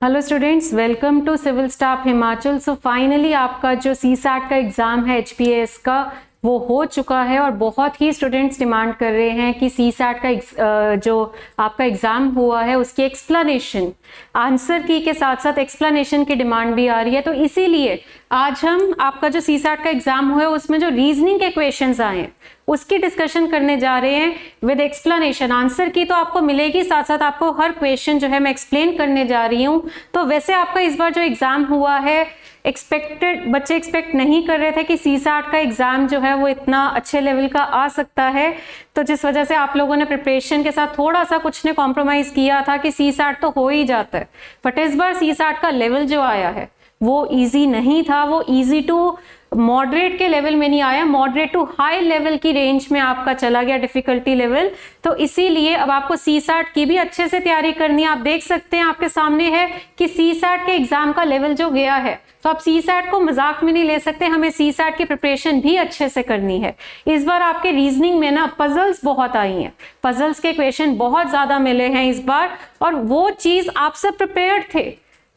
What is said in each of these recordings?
Hello students, welcome to civil staff Himachal. So finally आपका जो CSAT का एग्ज़ाम है एचपीएस का वो हो चुका है और बहुत ही स्टूडेंट्स डिमांड कर रहे हैं कि सीसैट का जो आपका एग्ज़ाम हुआ है उसकी एक्सप्लेनेशन, आंसर की के साथ साथ एक्सप्लेनेशन की डिमांड भी आ रही है। तो इसीलिए आज हम आपका जो सीसैट का एग्ज़ाम हुआ है उसमें जो रीजनिंग के क्वेश्चंस आए हैं उसकी डिस्कशन करने जा रहे हैं विद एक्सप्लेनेशन। आंसर की तो आपको मिलेगी, साथ साथ आपको हर क्वेश्चन जो है मैं एक्सप्लेन करने जा रही हूँ। तो वैसे आपका इस बार जो एग्ज़ाम हुआ है बच्चे एक्सपेक्ट नहीं कर रहे थे कि सीसैट का एग्ज़ाम जो है वो इतना अच्छे लेवल का आ सकता है, तो जिस वजह से आप लोगों ने प्रिपरेशन के साथ थोड़ा सा कुछ ने कॉम्प्रोमाइज़ किया था कि सीसैट तो हो ही जाता है। बट इस बार सीसैट का लेवल जो आया है वो इजी नहीं था, वो इजी टू मॉडरेट के लेवल में नहीं आया, मॉडरेट टू हाई लेवल की रेंज में आपका चला गया डिफिकल्टी लेवल। तो इसीलिए अब आपको सीसैट की भी अच्छे से तैयारी करनी है। आप देख सकते हैं आपके सामने है कि सीसैट के एग्जाम का लेवल जो गया है, तो आप सीसैट को मजाक में नहीं ले सकते, हमें सीसैट की प्रिपरेशन भी अच्छे से करनी है। इस बार आपके रीजनिंग में ना पजल्स बहुत आई हैं, पजल्स के क्वेश्चन बहुत ज्यादा मिले हैं इस बार, और वो चीज आप सब प्रिपेयर्ड थे।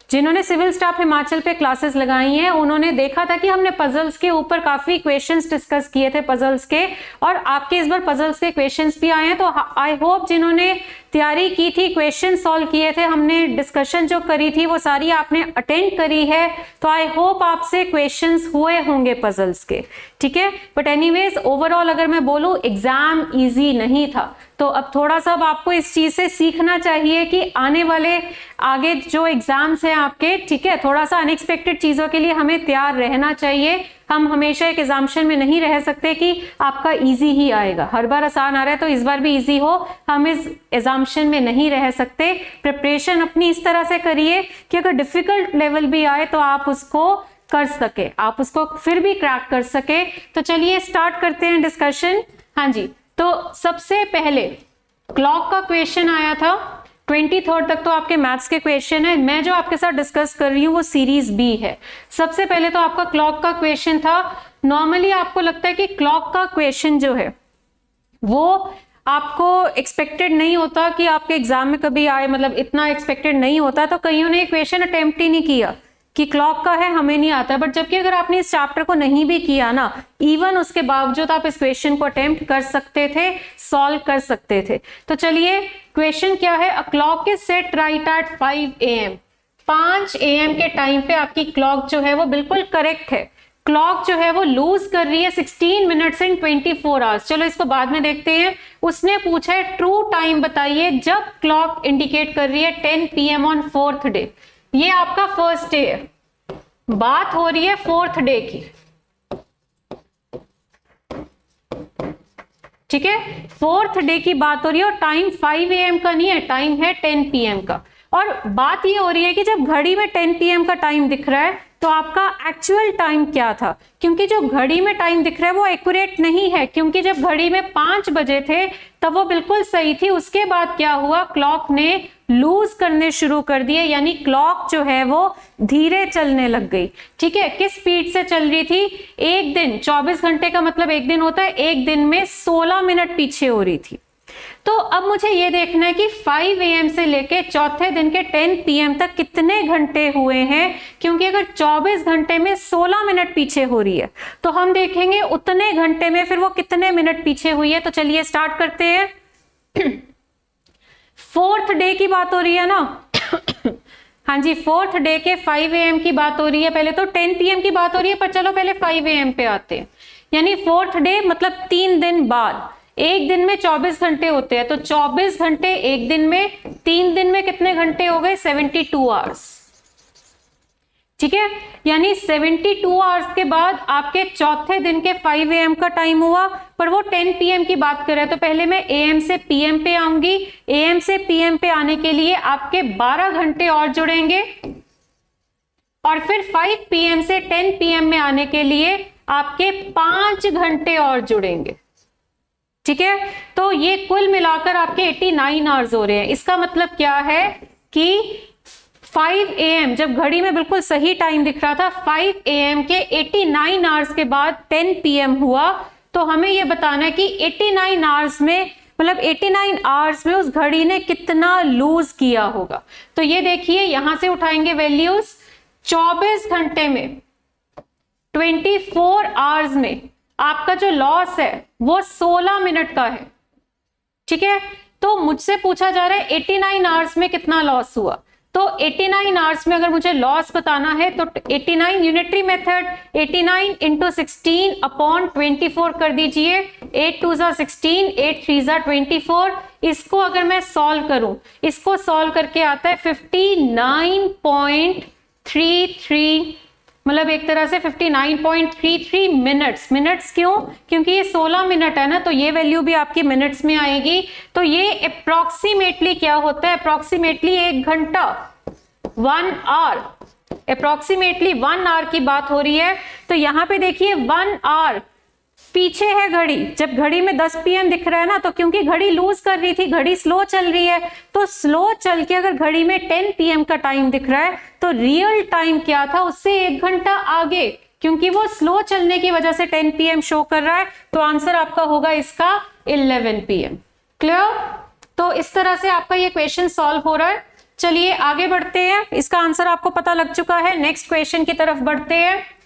जिन्होंने सिविल स्टाफ हिमाचल पे क्लासेस लगाई हैं उन्होंने देखा था कि हमने पजल्स के ऊपर काफी क्वेश्चंस डिस्कस किए थे पजल्स के, और आपके इस बार पजल्स के क्वेश्चंस भी आए हैं। तो आई होप जिन्होंने तैयारी की थी, क्वेश्चन सॉल्व किए थे, हमने डिस्कशन जो करी थी वो सारी आपने अटेंड करी है, तो आई होप आपसे क्वेश्चंस हुए होंगे पजल्स के, ठीक है। बट एनीवेज ओवरऑल अगर मैं बोलूं एग्जाम इजी नहीं था, तो अब थोड़ा सा आपको इस चीज से सीखना चाहिए कि आने वाले आगे जो एग्जाम्स हैं आपके, ठीक है, थोड़ा सा अनएक्सपेक्टेड चीजों के लिए हमें तैयार रहना चाहिए। हम हमेशा एक एग्जाम्पशन में नहीं रह सकते कि आपका इजी ही आएगा, हर बार आसान आ रहा है तो इस बार भी इजी हो, हम इस एग्जाम्पशन में नहीं रह सकते। प्रिपरेशन अपनी इस तरह से करिए कि अगर डिफिकल्ट लेवल भी आए तो आप उसको कर सके, आप उसको फिर भी क्रैक कर सके। तो चलिए स्टार्ट करते हैं डिस्कशन। हाँ जी, तो सबसे पहले क्लॉक का क्वेश्चन आया था, 23rd तक तो आपके मैथ्स के क्वेश्चन है। मैं जो आपके साथ डिस्कस कर रही हूँ वो सीरीज बी है। सबसे पहले तो आपका क्लॉक का क्वेश्चन था। नॉर्मली आपको लगता है कि क्लॉक का क्वेश्चन जो है वो आपको एक्सपेक्टेड नहीं होता कि आपके एग्जाम में कभी आए, मतलब इतना एक्सपेक्टेड नहीं होता, तो कईयों ने क्वेश्चन अटेम्प्ट ही नहीं किया कि क्लॉक का है हमें नहीं आता। बट जबकि अगर आपने इस चैप्टर को नहीं भी किया ना, इवन उसके बावजूद आप इस क्वेश्चन को अटेम्प्ट कर सकते थे, सॉल्व कर सकते थे। तो चलिए क्वेश्चन क्या है। A clock is set right at 5 AM। 5 AM के टाइम पे आपकी क्लॉक जो है वो बिल्कुल करेक्ट है। क्लॉक जो है वो लूज कर रही है 16 मिनट्स एंड 24 आवर्स। चलो इसको बाद में देखते हैं। उसने पूछा है ट्रू टाइम बताइए जब क्लॉक इंडिकेट कर रही है 10 PM ऑन 4th डे। ये आपका फर्स्ट डे है, बात हो रही है 4th डे की, ठीक है, 4th डे की बात हो रही है और टाइम 5 AM का नहीं है, टाइम है 10 PM का। और बात ये हो रही है कि जब घड़ी में 10 PM का टाइम दिख रहा है तो आपका एक्चुअल टाइम क्या था, क्योंकि जो घड़ी में टाइम दिख रहा है वो एक्यूरेट नहीं है, क्योंकि जब घड़ी में 5 बजे थे तब वो बिल्कुल सही थी। उसके बाद क्या हुआ, क्लॉक ने लूज करने शुरू कर दिए, यानी क्लॉक जो है वो धीरे चलने लग गई, ठीक है। किस स्पीड से चल रही थी, एक दिन 24 घंटे का मतलब एक दिन होता है, एक दिन में 16 मिनट पीछे हो रही थी। तो अब मुझे ये देखना है कि 5 AM से लेके चौथे दिन के 10 PM तक कितने घंटे हुए हैं, क्योंकि अगर 24 घंटे में 16 मिनट पीछे हो रही है तो हम देखेंगे उतने घंटे में फिर वो कितने मिनट पीछे हुई है। तो चलिए स्टार्ट करते हैं। 4th डे की बात हो रही है ना हाँ जी, 4th डे के 5 AM की बात हो रही है। पहले तो 10 PM की बात हो रही है, पर चलो पहले 5 AM पे आते हैं। यानी 4th डे मतलब 3 दिन बाद, एक दिन में 24 घंटे होते हैं, तो 24 घंटे एक दिन में, 3 दिन में कितने घंटे हो गए, 72 आवर्स, ठीक है। यानी 72 आवर्स के बाद आपके चौथे दिन के 5 AM का टाइम हुआ, पर वो 10 PM की बात कर रहे हैं। तो पहले मैं AM से PM पे आऊंगी। AM से PM पे आने के लिए आपके 12 घंटे और जुड़ेंगे, और फिर 5 PM से 10 PM में आने के लिए आपके 5 घंटे और जुड़ेंगे, ठीक है। तो ये कुल मिलाकर आपके 89 आवर्स हो रहे हैं। इसका मतलब क्या है कि 5 AM जब घड़ी में बिल्कुल सही टाइम दिख रहा था, 5 AM के 89 आवर्स के बाद 10 PM हुआ, तो हमें यह बताना है कि 89 आवर्स में मतलब 89 आवर्स में उस घड़ी ने कितना लूज किया होगा। तो ये देखिए यहां से उठाएंगे वैल्यूज, 24 घंटे में 24 आवर्स में आपका जो लॉस है वो 16 मिनट का है। ठीक है, तो मुझसे पूछा जा रहा है 89 आवर्स में कितना लॉस हुआ। तो 89 आवर्स में अगर मुझे लॉस बताना है तो 89 यूनिटरी मेथड 89 इंटू 16 अपॉन 24 कर दीजिए। 8 2 जा 16, 8 3 जा 24। इसको अगर मैं सॉल्व करूं, इसको सॉल्व करके आता है 59.33, मतलब एक तरह से 59.33 मिनट्स। मिनट्स क्यों? क्योंकि ये 16 मिनट है ना, तो ये वैल्यू भी आपकी मिनट्स में आएगी। तो ये अप्रोक्सीमेटली क्या होता है, अप्रोक्सीमेटली 1 घंटा, 1 आवर, अप्रोक्सीमेटली 1 आवर की बात हो रही है। तो यहां पे देखिए 1 आवर पीछे है घड़ी। जब घड़ी में 10 PM दिख रहा है ना, तो क्योंकि घड़ी लूज कर रही थी, घड़ी स्लो चल रही है, तो स्लो चल के अगर घड़ी में 10 PM का टाइम दिख रहा है तो रियल टाइम क्या था उससे 1 घंटा आगे, क्योंकि वो स्लो चलने की वजह से 10 PM शो कर रहा है। तो आंसर आपका होगा इसका 11 PM। क्लियर? तो इस तरह से आपका ये क्वेश्चन सॉल्व हो रहा है। चलिए आगे बढ़ते हैं, इसका आंसर आपको पता लग चुका है। नेक्स्ट क्वेश्चन की तरफ बढ़ते हैं।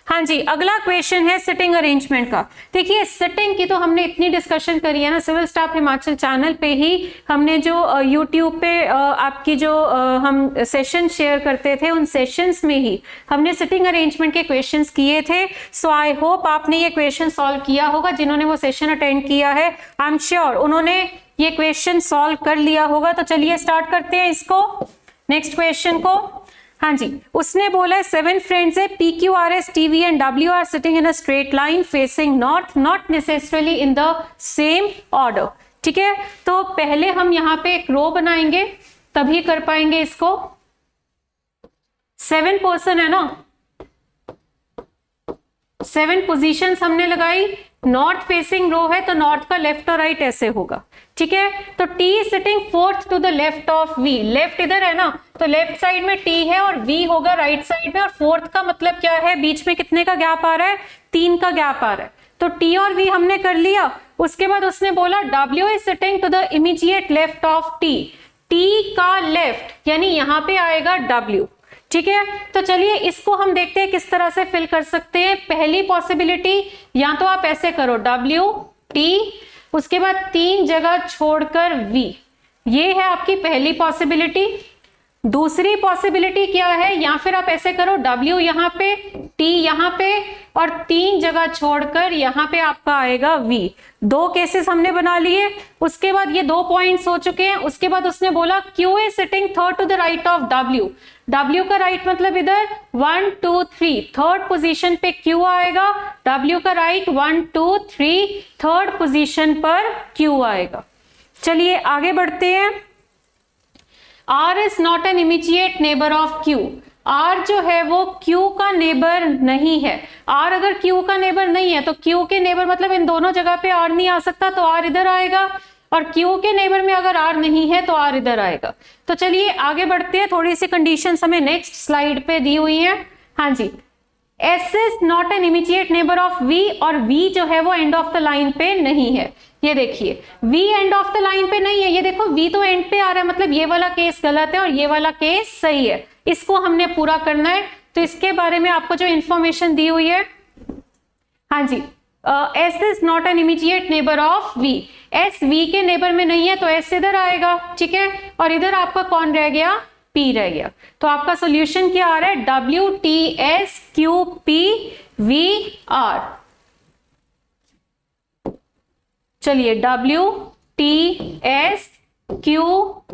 हाँ जी, अगला क्वेश्चन है सिटिंग अरेंजमेंट का। देखिए सिटिंग की तो हमने इतनी डिस्कशन करी है ना, सिविल स्टाफ हिमाचल चैनल पे ही हमने जो यूट्यूब पे आपकी जो हम सेशन शेयर करते थे, उन सेशंस में ही हमने सिटिंग अरेंजमेंट के क्वेश्चंस किए थे। सो आई होप आपने ये क्वेश्चन सॉल्व किया होगा। जिन्होंने वो सेशन अटेंड किया है, आई एम श्योर उन्होंने ये क्वेश्चन सॉल्व कर लिया होगा। तो चलिए स्टार्ट करते हैं इसको, नेक्स्ट क्वेश्चन को। हाँ जी, उसने बोला है 7 फ्रेंड्स है, PQRS, TV and W are sitting in a straight line facing north, not necessarily in the same order. ठीक है, तो पहले हम यहाँ पे एक रो बनाएंगे तभी कर पाएंगे इसको। 7 पर्सन है ना, 7 पोजीशंस हमने लगाई। नॉर्थ फेसिंग रो है तो नॉर्थ का लेफ्ट और राइट ऐसे होगा। ठीक है, तो T sitting 4th to the left of V। Left इधर है ना, तो लेफ्ट साइड में T है और V होगा राइट साइड में। और 4th का मतलब क्या है, बीच में कितने का गैप आ रहा है, 3 का गैप आ रहा है। तो T और V हमने कर लिया। उसके बाद उसने बोला W is sitting to the immediate left of T। T का लेफ्ट यानी यहां पे आएगा W। ठीक है, तो चलिए इसको हम देखते हैं किस तरह से फिल कर सकते हैं। पहली पॉसिबिलिटी, या तो आप ऐसे करो W T, उसके बाद 3 जगह छोड़कर V, ये है आपकी पहली पॉसिबिलिटी। दूसरी पॉसिबिलिटी क्या है, या फिर आप ऐसे करो W यहां पे, T यहां पे और 3 जगह छोड़कर यहां पे आपका आएगा V। 2 केसेस हमने बना लिए। उसके बाद ये 2 पॉइंट्स हो चुके हैं। उसके बाद उसने बोला Q is sitting 3rd to the right of W। W का राइट मतलब इधर 1 2 3, 3rd पोजीशन पे Q आएगा। W का राइट 1 2 3, 3rd पोजीशन पर Q आएगा। चलिए आगे बढ़ते हैं। R is not an immediate neighbour of Q। R जो है वो Q का नेबर नहीं है। R अगर Q का नेबर नहीं है तो Q के नेबर मतलब इन दोनों जगह पे R नहीं आ सकता, तो R इधर आएगा। और Q के नेबर में अगर R नहीं है तो R इधर आएगा। तो चलिए आगे बढ़ते हैं। थोड़ी सी कंडीशंस हमें नेक्स्ट स्लाइड पे दी हुई है। हाँ जी, S is not an immediate neighbour of V, और V जो है वो एंड ऑफ द लाइन पे नहीं है। ये देखिए V end of the line पे नहीं है, ये देखो V तो एंड पे आ रहा है, मतलब ये वाला केस गलत है और ये वाला केस सही है। इसको हमने पूरा करना है। तो इसके बारे में आपको जो इंफॉर्मेशन दी हुई है, हाँ जी, S is not an immediate neighbour of V। S V के नेबर में नहीं है तो S इधर आएगा। ठीक है, और इधर आपका कौन रह गया, P रह गया। तो आपका सोल्यूशन क्या आ रहा है, W T S Q P V R। चलिए W T S Q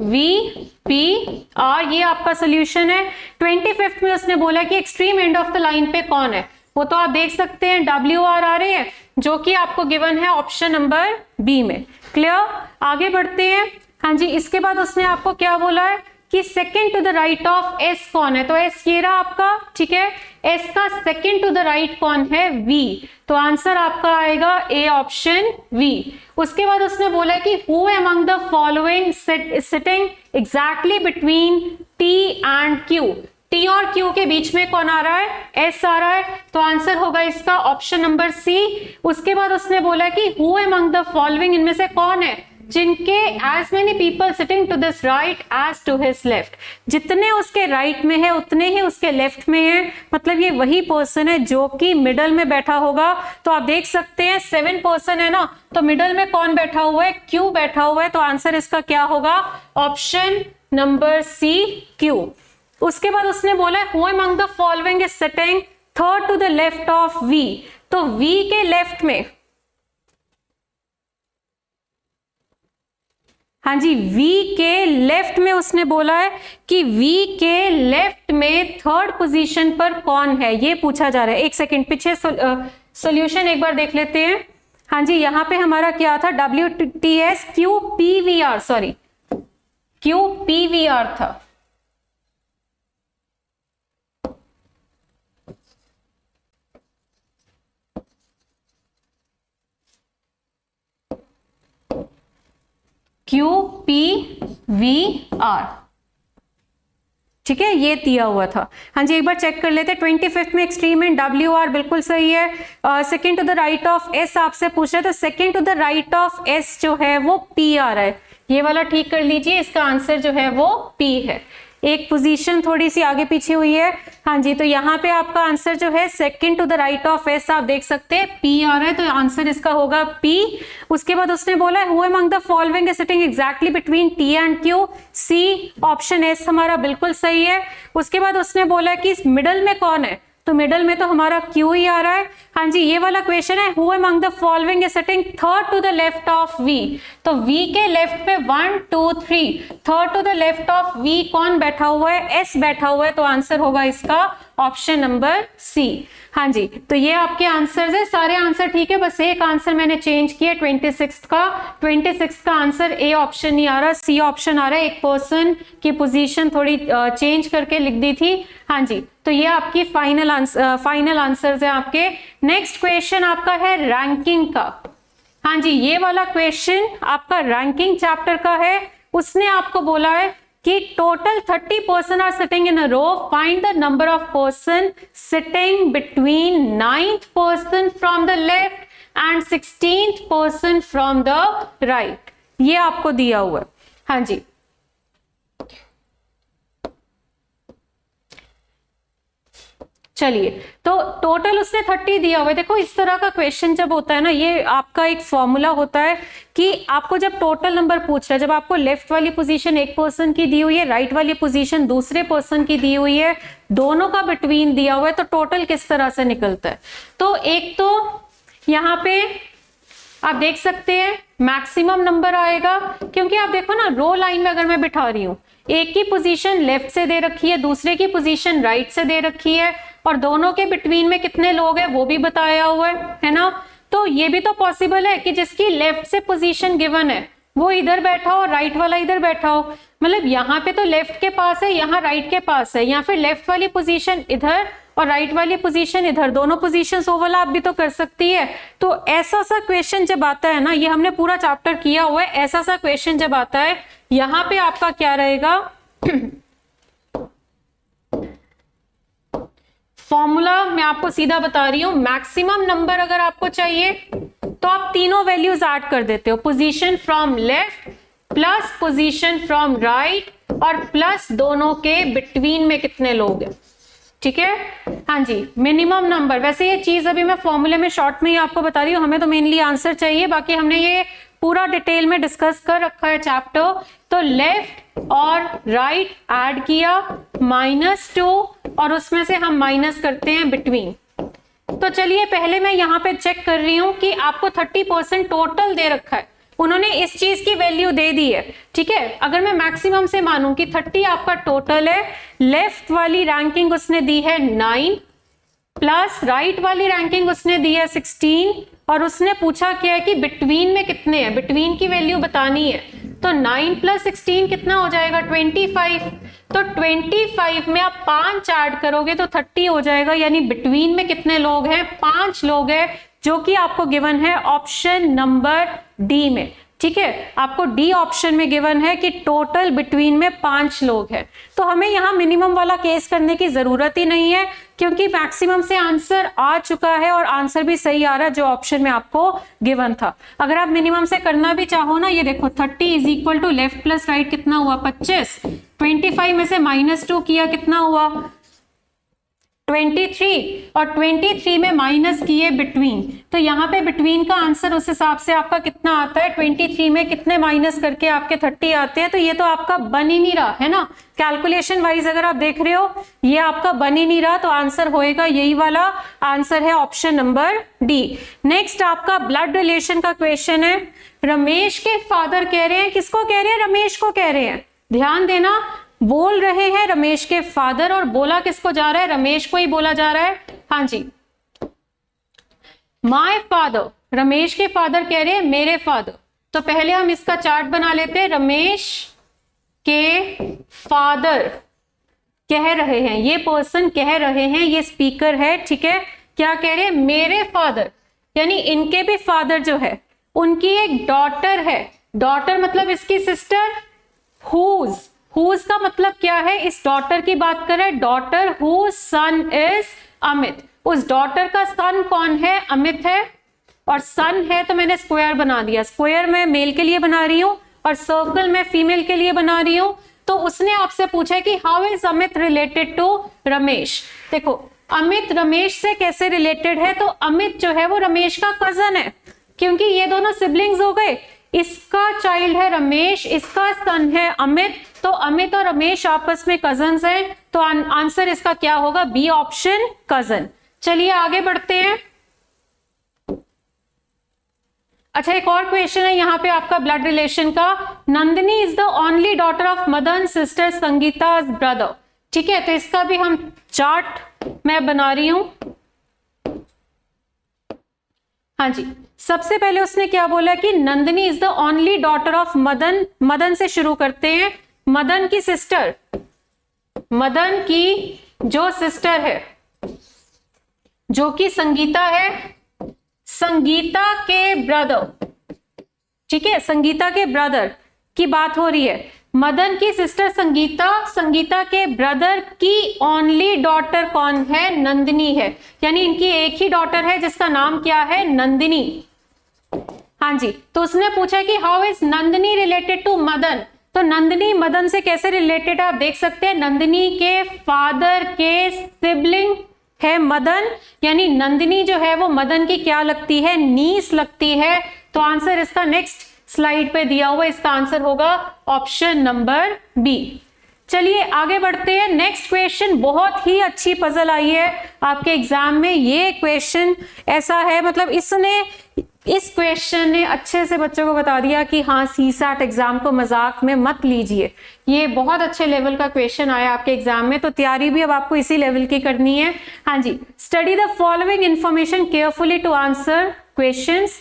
V P R, ये आपका सोल्यूशन है। 25th में उसने बोला कि extreme end of the line पे कौन है, वो तो आप देख सकते हैं W R आ रहे हैं, जो कि आपको गिवन है ऑप्शन नंबर बी में। क्लियर? आगे बढ़ते हैं। हाँ जी, इसके बाद उसने आपको क्या बोला है कि second to the right of S कौन है, तो S ये रहा आपका। ठीक है, S का सेकंड टू द राइट कौन है, V। तो आंसर आपका आएगा A ऑप्शन V। उसके बाद उसने बोला कि who among the following sitting exactly between T and Q। T और Q के बीच में कौन आ रहा है, S आ रहा है। तो आंसर होगा इसका ऑप्शन नंबर C। उसके बाद उसने बोला कि हु अमंग द फॉलोइंग, इनमें से कौन है जिनके as many people sitting to this right as to his left, जितने उसके राइट में है उतने ही उसके लेफ्ट में है, मतलब ये वही पर्सन है जो कि मिडल में बैठा होगा। तो आप देख सकते हैं 7 पर्सन है ना, तो मिडल में कौन बैठा हुआ है, क्यू बैठा हुआ है, तो आंसर इसका क्या होगा, ऑप्शन नंबर सी क्यू। उसके बाद उसने बोला who among the following is sitting third to the left of V, तो वी के लेफ्ट में, हाँ जी V के लेफ्ट में उसने बोला है कि V के लेफ्ट में थर्ड पोजीशन पर कौन है, ये पूछा जा रहा है। एक सेकंड पीछे सॉल्यूशन एक बार देख लेते हैं। हाँ जी, यहां पे हमारा क्या था, WTS QPVR, सॉरी QPVR था। QPVR, ठीक है, ये दिया हुआ था। हाँ जी, एक बार चेक कर लेते हैं। 25th में एक्सट्रीम एंड WR बिल्कुल सही है। Second to the right of S आपसे पूछ रहे, तो second to the right of S जो है वो P आ रहा है, ये वाला ठीक कर लीजिए, इसका आंसर जो है वो P है। एक पोजीशन थोड़ी सी आगे पीछे हुई है। हाँ जी, तो यहाँ पे आपका आंसर जो है second to the right of S, आप देख सकते हैं P आ रहा है, तो आंसर इसका होगा P। उसके बाद उसने बोला who among the following is sitting exactly between T and Q, C, option S हमारा बिल्कुल सही है। उसके बाद उसने बोला कि इस मिडल में कौन है, तो मिडल में तो हमारा Q ही आ रहा है। हाँ जी, ये वाला क्वेश्चन है who among the following is sitting third to the left of V, तो V के लेफ्ट पे 1 2 3, third to the left of V कौन बैठा हुआ है, S बैठा हुआ है, तो आंसर होगा इसका ऑप्शन नंबर C। हाँ जी, तो ये आपके आंसर्स है, सारे आंसर ठीक है, बस एक आंसर मैंने चेंज किया 26 का। 26 का आंसर ए ऑप्शन नहीं आ रहा, सी ऑप्शन आ रहा है, एक पर्सन की पोजीशन थोड़ी चेंज करके लिख दी थी। हाँ जी, तो ये आपकी फाइनल आंसर्स है आपके। नेक्स्ट क्वेश्चन आपका है रैंकिंग का। हाँ जी, ये वाला क्वेश्चन आपका रैंकिंग चैप्टर का है। उसने आपको बोला है कि total 30 person are sitting in a row, find the number of person sitting between 9th person from the left and 16th person from the right, ये आपको दिया हुआ है। हाँ जी, चलिए, तो टोटल उसने 30 दिया हुआ है। देखो इस तरह का क्वेश्चन जब होता है ना, ये आपका एक फॉर्मूला होता है कि आपको जब टोटल नंबर पूछ रहा है, जब आपको लेफ्ट वाली पोजीशन एक पर्सन की दी हुई है, राइट वाली पोजीशन दूसरे पर्सन की दी हुई है, दोनों का बिटवीन दिया हुआ है, तो टोटल किस तरह से निकलता है। तो एक तो यहाँ पे आप देख सकते हैं मैक्सिमम नंबर आएगा, क्योंकि आप देखो ना रो लाइन में अगर मैं बिठा रही हूं, एक की पोजीशन लेफ्ट से दे रखी है, दूसरे की पोजीशन राइट से दे रखी है, और दोनों के बिटवीन में कितने लोग हैं वो भी बताया हुआ है ना। तो ये भी तो पॉसिबल है कि जिसकी लेफ्ट से पोजीशन गिवन है वो इधर बैठा हो, राइट वाला इधर बैठा हो, मतलब यहाँ पे तो लेफ्ट के पास है, यहाँ राइट के पास है, या फिर लेफ्ट वाली पोजीशन इधर और राइट वाली पोजीशन इधर, दोनों पोजीशंस ओवरलैप भी तो कर सकती है। तो ऐसा सा क्वेश्चन जब आता है ना, ये हमने पूरा चैप्टर किया हुआ है, ऐसा सा क्वेश्चन जब आता है, यहाँ पे आपका क्या रहेगा, फॉर्मूला मैं आपको सीधा बता रही हूं, मैक्सिमम नंबर अगर आपको चाहिए तो आप तीनों वैल्यूज ऐड कर देते हो, position from left plus position from right और प्लस दोनों के बिटवीन में कितने लोग हैं, ठीक है। हाँ जी, मिनिमम नंबर, वैसे ये चीज अभी मैं फॉर्मूले में शॉर्ट में ही आपको बता रही हूँ, हमें तो मेनली आंसर चाहिए, बाकी हमने ये पूरा डिटेल में डिस्कस कर रखा है चैप्टर। तो लेफ्ट और राइट ऐड किया -2 और उसमें से हम माइनस करते हैं बिटवीन। तो चलिए पहले मैं यहाँ पे चेक कर रही हूँ कि आपको 30% टोटल दे रखा है, उन्होंने इस चीज की वैल्यू दे दी है, ठीक है। अगर मैं मैक्सिमम से मानूं कि 30 आपका टोटल है, लेफ्ट वाली रैंकिंग उसने दी है 9 प्लस राइट वाली रैंकिंग उसने दी है 16, और उसने पूछा क्या है कि बिटवीन में कितने हैं, बिटवीन की वैल्यू बतानी है। तो 9 प्लस 16 कितना हो जाएगा, 25। तो 25 में आप 5 ऐड करोगे तो 30 हो जाएगा, यानी बिटवीन में कितने लोग हैं, 5 लोग हैं, जो कि आपको गिवन है ऑप्शन नंबर डी में। ठीक है, आपको डी ऑप्शन में गिवन है कि टोटल बिटवीन में 5 लोग हैं, तो हमें यहाँ मिनिमम वाला केस करने की जरूरत ही नहीं है, क्योंकि मैक्सिमम से आंसर आ चुका है और आंसर भी सही आ रहा है जो ऑप्शन में आपको गिवन था। अगर आप मिनिमम से करना भी चाहो ना, ये देखो 30 is equal to left plus right कितना हुआ 25, 25 में से -2 किया कितना हुआ 23, और 23 में माइनस किए बिटवीन, तो यहाँ पे बिटवीन का आंसर उस हिसाब से आपका कितना आता है, 23 में कितने माइनस करके आपके 30 आते हैं, तो ये तो आपका बन ही नहीं रहा है ना, कैलकुलेशन वाइज अगर आप देख रहे हो ये आपका बन ही नहीं रहा, तो आंसर होएगा यही वाला, आंसर है ऑप्शन नंबर डी। नेक्स्ट आपका ब्लड रिलेशन का क्वेश्चन है। रमेश के फादर कह रहे हैं, किसको कह रहे हैं, रमेश को कह रहे हैं, ध्यान देना, बोल रहे हैं रमेश के फादर, और बोला किसको जा रहा है, रमेश को ही बोला जा रहा है। हाँ जी, माय फादर, रमेश के फादर कह रहे हैं मेरे फादर, तो पहले हम इसका चार्ट बना लेते हैं। रमेश के फादर कह रहे हैं, ये पर्सन कह रहे हैं, ये स्पीकर है, ठीक है, क्या कह रहे हैं, मेरे फादर, यानी इनके भी फादर जो है उनकी एक डॉटर है, डॉटर मतलब इसकी सिस्टर, हुज का मतलब क्या है, इस डॉटर की बात कर रहे हैं, daughter whose son is Amit, उस डॉटर का सन कौन है, अमित है, और सन है तो मैंने स्क्वायर बना दिया, स्क्वायर मैं मेल के लिए बना रही हूं और सर्कल मैं फीमेल के लिए बना रही हूं। तो उसने आपसे पूछा कि how is Amit related to Ramesh. देखो अमित रमेश से कैसे रिलेटेड है, तो अमित जो है वो रमेश का कजन है, क्योंकि ये दोनों सिबलिंग्स हो गए, इसका चाइल्ड है रमेश, इसका सन है अमित, तो अमित और रमेश आपस में कजन्स हैं, तो आंसर इसका क्या होगा, बी ऑप्शन कजन। चलिए आगे बढ़ते हैं। अच्छा एक और क्वेश्चन है यहाँ पे आपका ब्लड रिलेशन का। Nandini is the only daughter of Madan sister Sangeeta brother, ठीक है, तो इसका भी हम चार्ट मैं बना रही हूं। हाँ जी, सबसे पहले उसने क्या बोला कि Nandini is the only daughter of Madan, Madan से शुरू करते हैं, मदन की सिस्टर, मदन की जो सिस्टर है जो कि संगीता है, संगीता के ब्रदर, ठीक है, संगीता के ब्रदर की बात हो रही है, मदन की सिस्टर संगीता, संगीता के ब्रदर की ओनली डॉटर कौन है, नंदिनी है, यानी इनकी एक ही डॉटर है जिसका नाम क्या है, नंदिनी। हाँ जी, तो उसने पूछा कि how is Nandini related to Madan, तो नंदिनी मदन से कैसे रिलेटेड है, आप देख सकते हैं, नंदिनी के फादर के सिबलिंग है मदन, यानी नंदिनी जो है वो मदन की क्या लगती है, नीस लगती है, तो आंसर इसका नेक्स्ट स्लाइड पे दिया हुआ, इसका आंसर होगा ऑप्शन नंबर बी। चलिए आगे बढ़ते हैं। नेक्स्ट क्वेश्चन बहुत ही अच्छी पजल आई है आपके एग्जाम में, ये क्वेश्चन ऐसा है, मतलब इस क्वेश्चन ने अच्छे से बच्चों को बता दिया कि हाँ सीसैट एग्जाम को मजाक में मत लीजिए, ये बहुत अच्छे लेवल का क्वेश्चन आया आपके एग्जाम में, तो तैयारी भी अब आपको इसी लेवल की करनी है। हाँ जी, study the following information carefully to answer questions,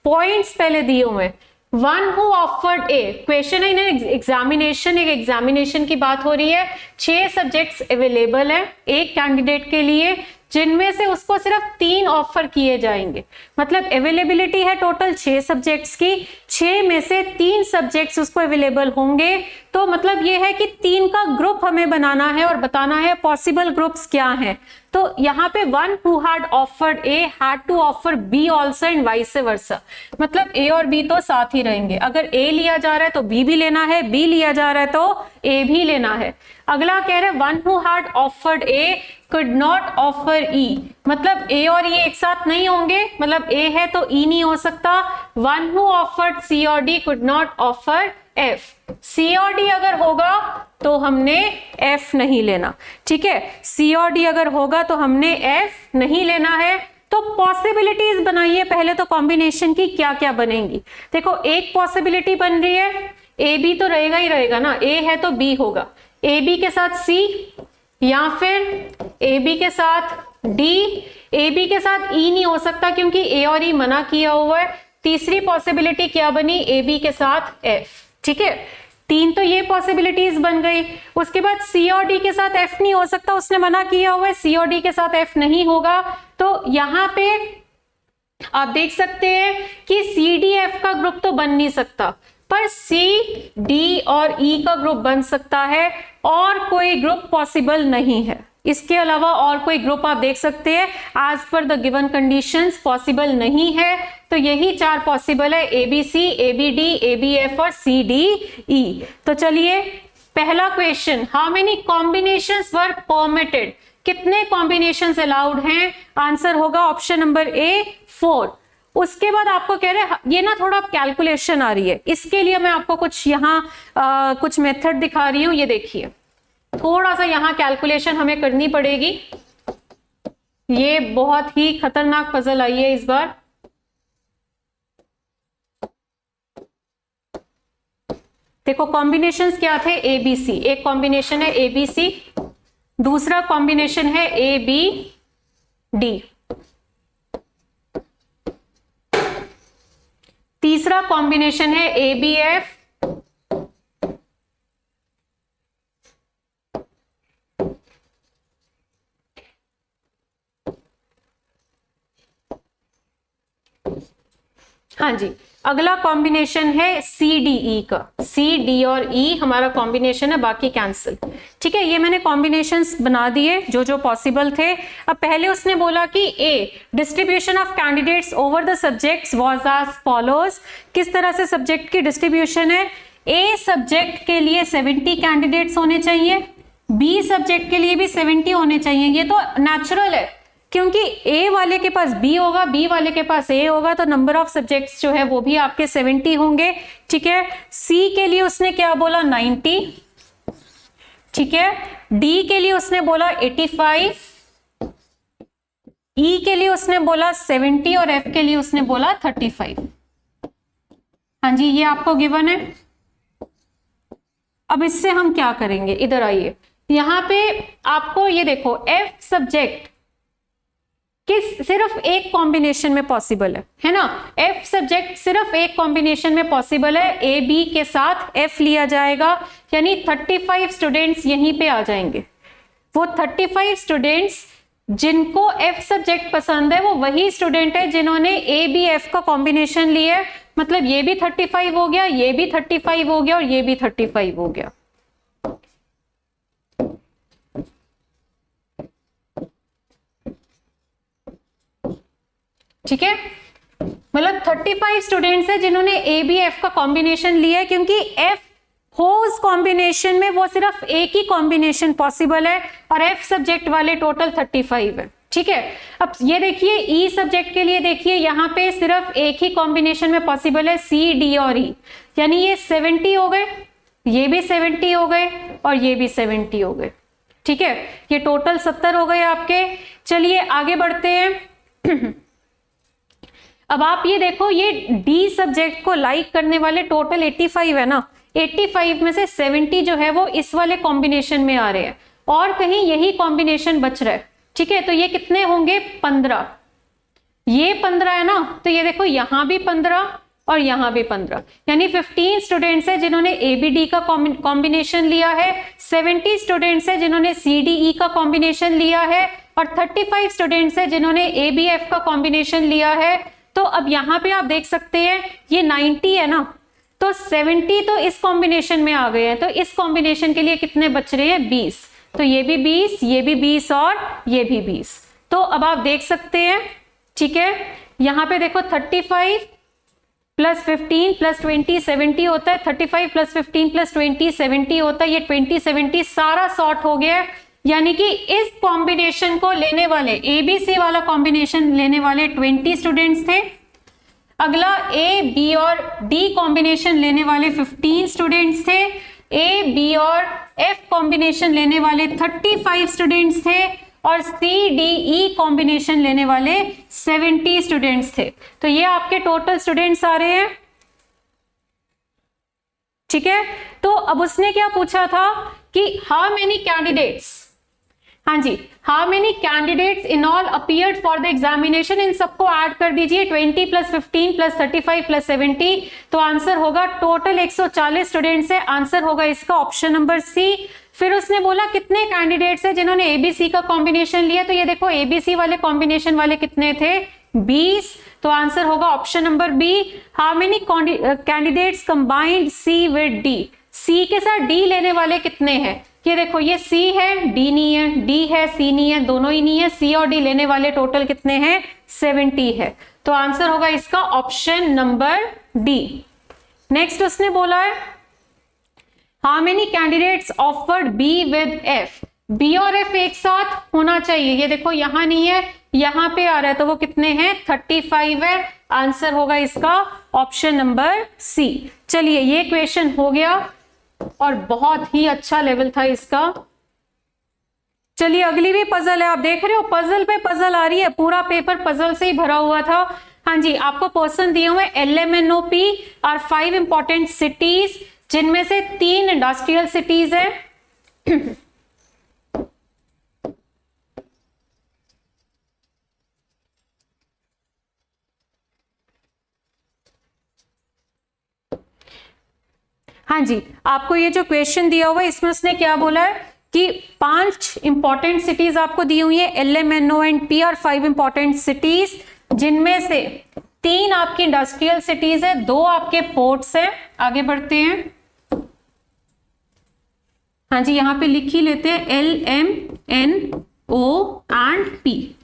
points पहले दिए हुए हैं। One who offered a, question है एग्जामिनेशन, एक एग्जामिनेशन की बात हो रही है, 6 सब्जेक्ट्स अवेलेबल है एक कैंडिडेट के लिए, जिनमें से उसको सिर्फ 3 ऑफर किए जाएंगे, मतलब अवेलेबिलिटी है टोटल 6 सब्जेक्ट्स की, 6 में से 3 सब्जेक्ट्स उसको अवेलेबल होंगे, तो मतलब ये है कि 3 का ग्रुप हमें बनाना है और बताना है पॉसिबल ग्रुप्स क्या हैं। तो यहाँ पे one who had offered A had to offer B also and vice versa, मतलब ए और बी तो साथ ही रहेंगे, अगर ए लिया जा रहा है तो बी भी लेना है, बी लिया जा रहा है तो ए भी लेना है। अगला कह रहे हैं one who had offered A could not offer E, मतलब A और E एक साथ नहीं होंगे, मतलब A है तो E नहीं हो सकता। One who offered C और D could not offer F, C और D अगर होगा तो हमने F नहीं लेना, ठीक है, C और D अगर होगा तो हमने F नहीं लेना है। तो पॉसिबिलिटीज बनाइए पहले, तो कॉम्बिनेशन की क्या क्या बनेंगी। देखो एक पॉसिबिलिटी बन रही है, A B तो रहेगा ही रहेगा ना, A है तो B होगा, A B के साथ C, या फिर ए बी के साथ डी, ए बी के साथ ई नहीं हो सकता क्योंकि ए और ई मना किया हुआ है। तीसरी पॉसिबिलिटी क्या बनी, ए बी के साथ एफ, ठीक है, 3 तो ये पॉसिबिलिटीज बन गई। उसके बाद सी और डी के साथ एफ नहीं हो सकता, उसने मना किया हुआ है, सी और डी के साथ एफ नहीं होगा, तो यहाँ पे आप देख सकते हैं कि सी डी एफ का ग्रुप तो बन नहीं सकता, पर सी डी और ई का ग्रुप बन सकता है, और कोई ग्रुप पॉसिबल नहीं है। इसके अलावा और कोई ग्रुप आप देख सकते हैं as per the given conditions possible नहीं है। तो यही 4 पॉसिबल है, A B C, A B D, A B F और सी डी ई। तो चलिए पहला question, how many combinations were permitted, कितने कॉम्बिनेशंस अलाउड हैं? आंसर होगा ऑप्शन नंबर ए 4। उसके बाद आपको कह रहे हैं, ये ना थोड़ा कैलकुलेशन आ रही है, इसके लिए मैं आपको कुछ यहाँ कुछ मेथड दिखा रही हूँ। ये देखिए, थोड़ा सा यहाँ कैलकुलेशन हमें करनी पड़ेगी। ये बहुत ही खतरनाक पजल आई है इस बार। देखो कॉम्बिनेशंस क्या थे, ए बी सी, एक कॉम्बिनेशन है ए बी सी, दूसरा कॉम्बिनेशन है ए बी डी, तीसरा कॉम्बिनेशन है ए बी एफ, हाँ जी, अगला कॉम्बिनेशन है सी डी ई का। सी डी और ई हमारा कॉम्बिनेशन है, बाकी कैंसिल। ठीक है, ये मैंने कॉम्बिनेशंस बना दिए जो जो पॉसिबल थे। अब पहले उसने बोला कि a distribution of candidates over the subjects was as follows. किस तरह से सब्जेक्ट की डिस्ट्रीब्यूशन है? ए सब्जेक्ट के लिए 70 कैंडिडेट्स होने चाहिए, बी सब्जेक्ट के लिए भी 70 होने चाहिए। ये तो नेचुरल है, क्योंकि ए वाले के पास बी होगा, बी वाले के पास ए होगा, तो नंबर ऑफ सब्जेक्ट्स जो है वो भी आपके 70 होंगे। ठीक है, सी के लिए उसने क्या बोला? 90। ठीक है, डी के लिए उसने बोला 85, ई के लिए उसने बोला 70 और एफ के लिए उसने बोला 35। हाँ जी, ये आपको गिवन है। अब इससे हम क्या करेंगे, इधर आइए। यहां पे आपको ये देखो, एफ सब्जेक्ट किस सिर्फ एक कॉम्बिनेशन में पॉसिबल है ना? एफ सब्जेक्ट सिर्फ एक कॉम्बिनेशन में पॉसिबल है, ए बी के साथ एफ लिया जाएगा, यानी 35 स्टूडेंट्स यहीं पे आ जाएंगे। वो 35 स्टूडेंट्स जिनको एफ सब्जेक्ट पसंद है वो वही स्टूडेंट है जिन्होंने ए बी एफ का कॉम्बिनेशन लिया है। मतलब ये भी 35 हो गया, ये भी 35 हो गया और ये भी 35 हो गया। ठीक है, मतलब 35 स्टूडेंट्स है जिन्होंने ए बी एफ का कॉम्बिनेशन लिया है, क्योंकि एफ हो उस कॉम्बिनेशन में वो सिर्फ एक ही कॉम्बिनेशन पॉसिबल है, और एफ सब्जेक्ट वाले टोटल 35 है। ठीक है, अब ये देखिए ई सब्जेक्ट के लिए देखिए, यहाँ पे सिर्फ एक ही कॉम्बिनेशन में पॉसिबल है, सी डी और ई, यानी ये 70 हो गए, ये भी 70 हो गए और ये भी 70 हो गए। ठीक है, ये टोटल 70 हो गए आपके। चलिए आगे बढ़ते हैं। अब आप ये देखो, ये डी सब्जेक्ट को लाइक करने वाले टोटल 85 है ना, 85 में से 70 जो है वो इस वाले कॉम्बिनेशन में आ रहे हैं, और कहीं यही कॉम्बिनेशन बच रहा है। ठीक है, तो ये कितने होंगे? 15। ये 15 है ना, तो ये देखो यहां भी 15 और यहां भी 15, यानी 15 स्टूडेंट्स है जिन्होंने एबीडी का कॉम्बिनेशन लिया है, 70 स्टूडेंट्स है जिन्होंने सीडीई का कॉम्बिनेशन लिया है, और 35 स्टूडेंट्स है जिन्होंने एबीएफ का कॉम्बिनेशन लिया है। तो अब यहाँ पे आप देख सकते हैं ये 90 है ना, तो 70 तो इस कॉम्बिनेशन में आ गए हैं, तो इस कॉम्बिनेशन के लिए कितने बच रहे हैं? 20। तो ये भी 20, ये भी 20 और ये भी 20। तो अब आप देख सकते हैं, ठीक है, यहाँ पे देखो 35 प्लस 15 प्लस 20 70 होता है, 35 प्लस 15 प्लस 20 70 होता है, ये 20 70 सारा सॉर्ट हो गया। यानी कि इस कॉम्बिनेशन को लेने वाले, एबीसी वाला कॉम्बिनेशन लेने वाले 20 स्टूडेंट्स थे। अगला ए बी और डी कॉम्बिनेशन लेने वाले 15 स्टूडेंट्स थे। ए बी और एफ कॉम्बिनेशन लेने वाले 35 स्टूडेंट्स थे, और सी डी ई कॉम्बिनेशन लेने वाले 70 स्टूडेंट्स थे। तो ये आपके टोटल स्टूडेंट्स आ रहे हैं। ठीक है, तो अब उसने क्या पूछा था कि हाउ मेनी कैंडिडेट्स, हाँ जी, how many candidates in all appeared for the examination, इन सबको ऐड कर दीजिए, 20 प्लस 15 प्लस 35 प्लस 70, तो आंसर होगा टोटल 140 स्टूडेंट्स है। आंसर होगा इसका ऑप्शन नंबर सी। फिर उसने बोला कितने कैंडिडेट्स है जिन्होंने एबीसी का कॉम्बिनेशन लिया, तो ये देखो एबीसी वाले कॉम्बिनेशन वाले कितने थे? 20 तो आंसर होगा option number B. How many candidates combined C with D, C के साथ डी लेने वाले कितने हैं? ये देखो, ये सी है, डी नहीं है, डी है, सी नहीं है, दोनों ही नहीं है, सी और डी लेने वाले टोटल कितने हैं? 70 है। तो आंसर होगा इसका ऑप्शन नंबर डी। नेक्स्ट उसने बोला है how many candidates offered B with F, B और एफ एक साथ होना चाहिए। ये देखो यहां नहीं है, यहां पे आ रहा है, तो वो कितने हैं? 35 है। आंसर होगा इसका ऑप्शन नंबर सी। चलिए ये क्वेश्चन हो गया और बहुत ही अच्छा लेवल था इसका। चलिए अगली भी पजल है, आप देख रहे हो पजल पे पजल आ रही है, पूरा पेपर पजल से ही भरा हुआ था। हाँ जी, आपको पर्सन दिए हुए LMNOP और 5 इंपॉर्टेंट सिटीज, जिनमें से 3 इंडस्ट्रियल सिटीज है। हाँ जी, आपको ये जो क्वेश्चन दिया हुआ है इसमें उसने क्या बोला है कि 5 इंपॉर्टेंट सिटीज आपको दी हुई है, LMNOP और 5 इंपॉर्टेंट सिटीज, जिनमें से 3 आपकी इंडस्ट्रियल सिटीज है, 2 आपके पोर्ट्स है। आगे बढ़ते हैं। हाँ जी, यहां पे लिख ही लेते हैं LMNO एंड P।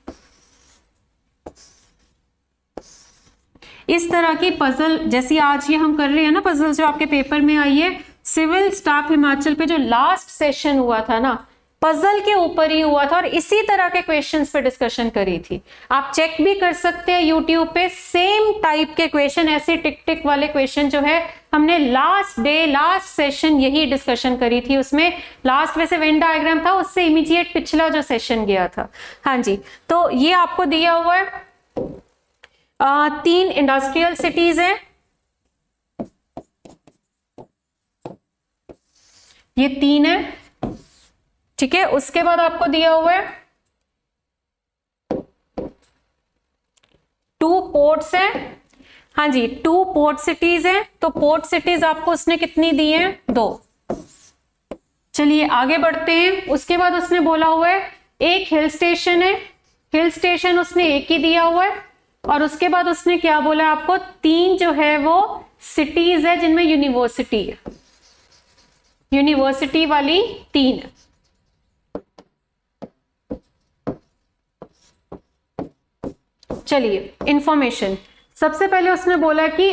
इस तरह की पजल जैसी आज ये हम कर रहे हैं ना, पजल जो आपके पेपर में आई है, सिविल स्टाफ हिमाचल पे जो लास्ट सेशन हुआ था ना, पजल के ऊपर ही हुआ था और इसी तरह के क्वेश्चंस पे डिस्कशन करी थी। आप चेक भी कर सकते हैं यूट्यूब पे, सेम टाइप के क्वेश्चन, ऐसे टिक टिक वाले क्वेश्चन जो है हमने लास्ट सेशन यही डिस्कशन करी थी। उसमें लास्ट वैसे वेन डायग्राम था, उससे इमीडिएट पिछला जो सेशन गया था। हाँ जी, तो ये आपको दिया हुआ है 3 इंडस्ट्रियल सिटीज है, ये 3 है, ठीक है। उसके बाद आपको दिया हुआ है 2 पोर्ट्स है। हाँ जी, 2 पोर्ट सिटीज है, तो पोर्ट सिटीज आपको उसने कितनी दी है? 2। चलिए आगे बढ़ते हैं। उसके बाद उसने बोला हुआ है एक हिल स्टेशन है, हिल स्टेशन उसने एक ही दिया हुआ है, और उसके बाद उसने क्या बोला आपको? 3 जो है वो सिटीज है जिनमें यूनिवर्सिटी है, यूनिवर्सिटी वाली 3 है। चलिए इंफॉर्मेशन, सबसे पहले उसने बोला कि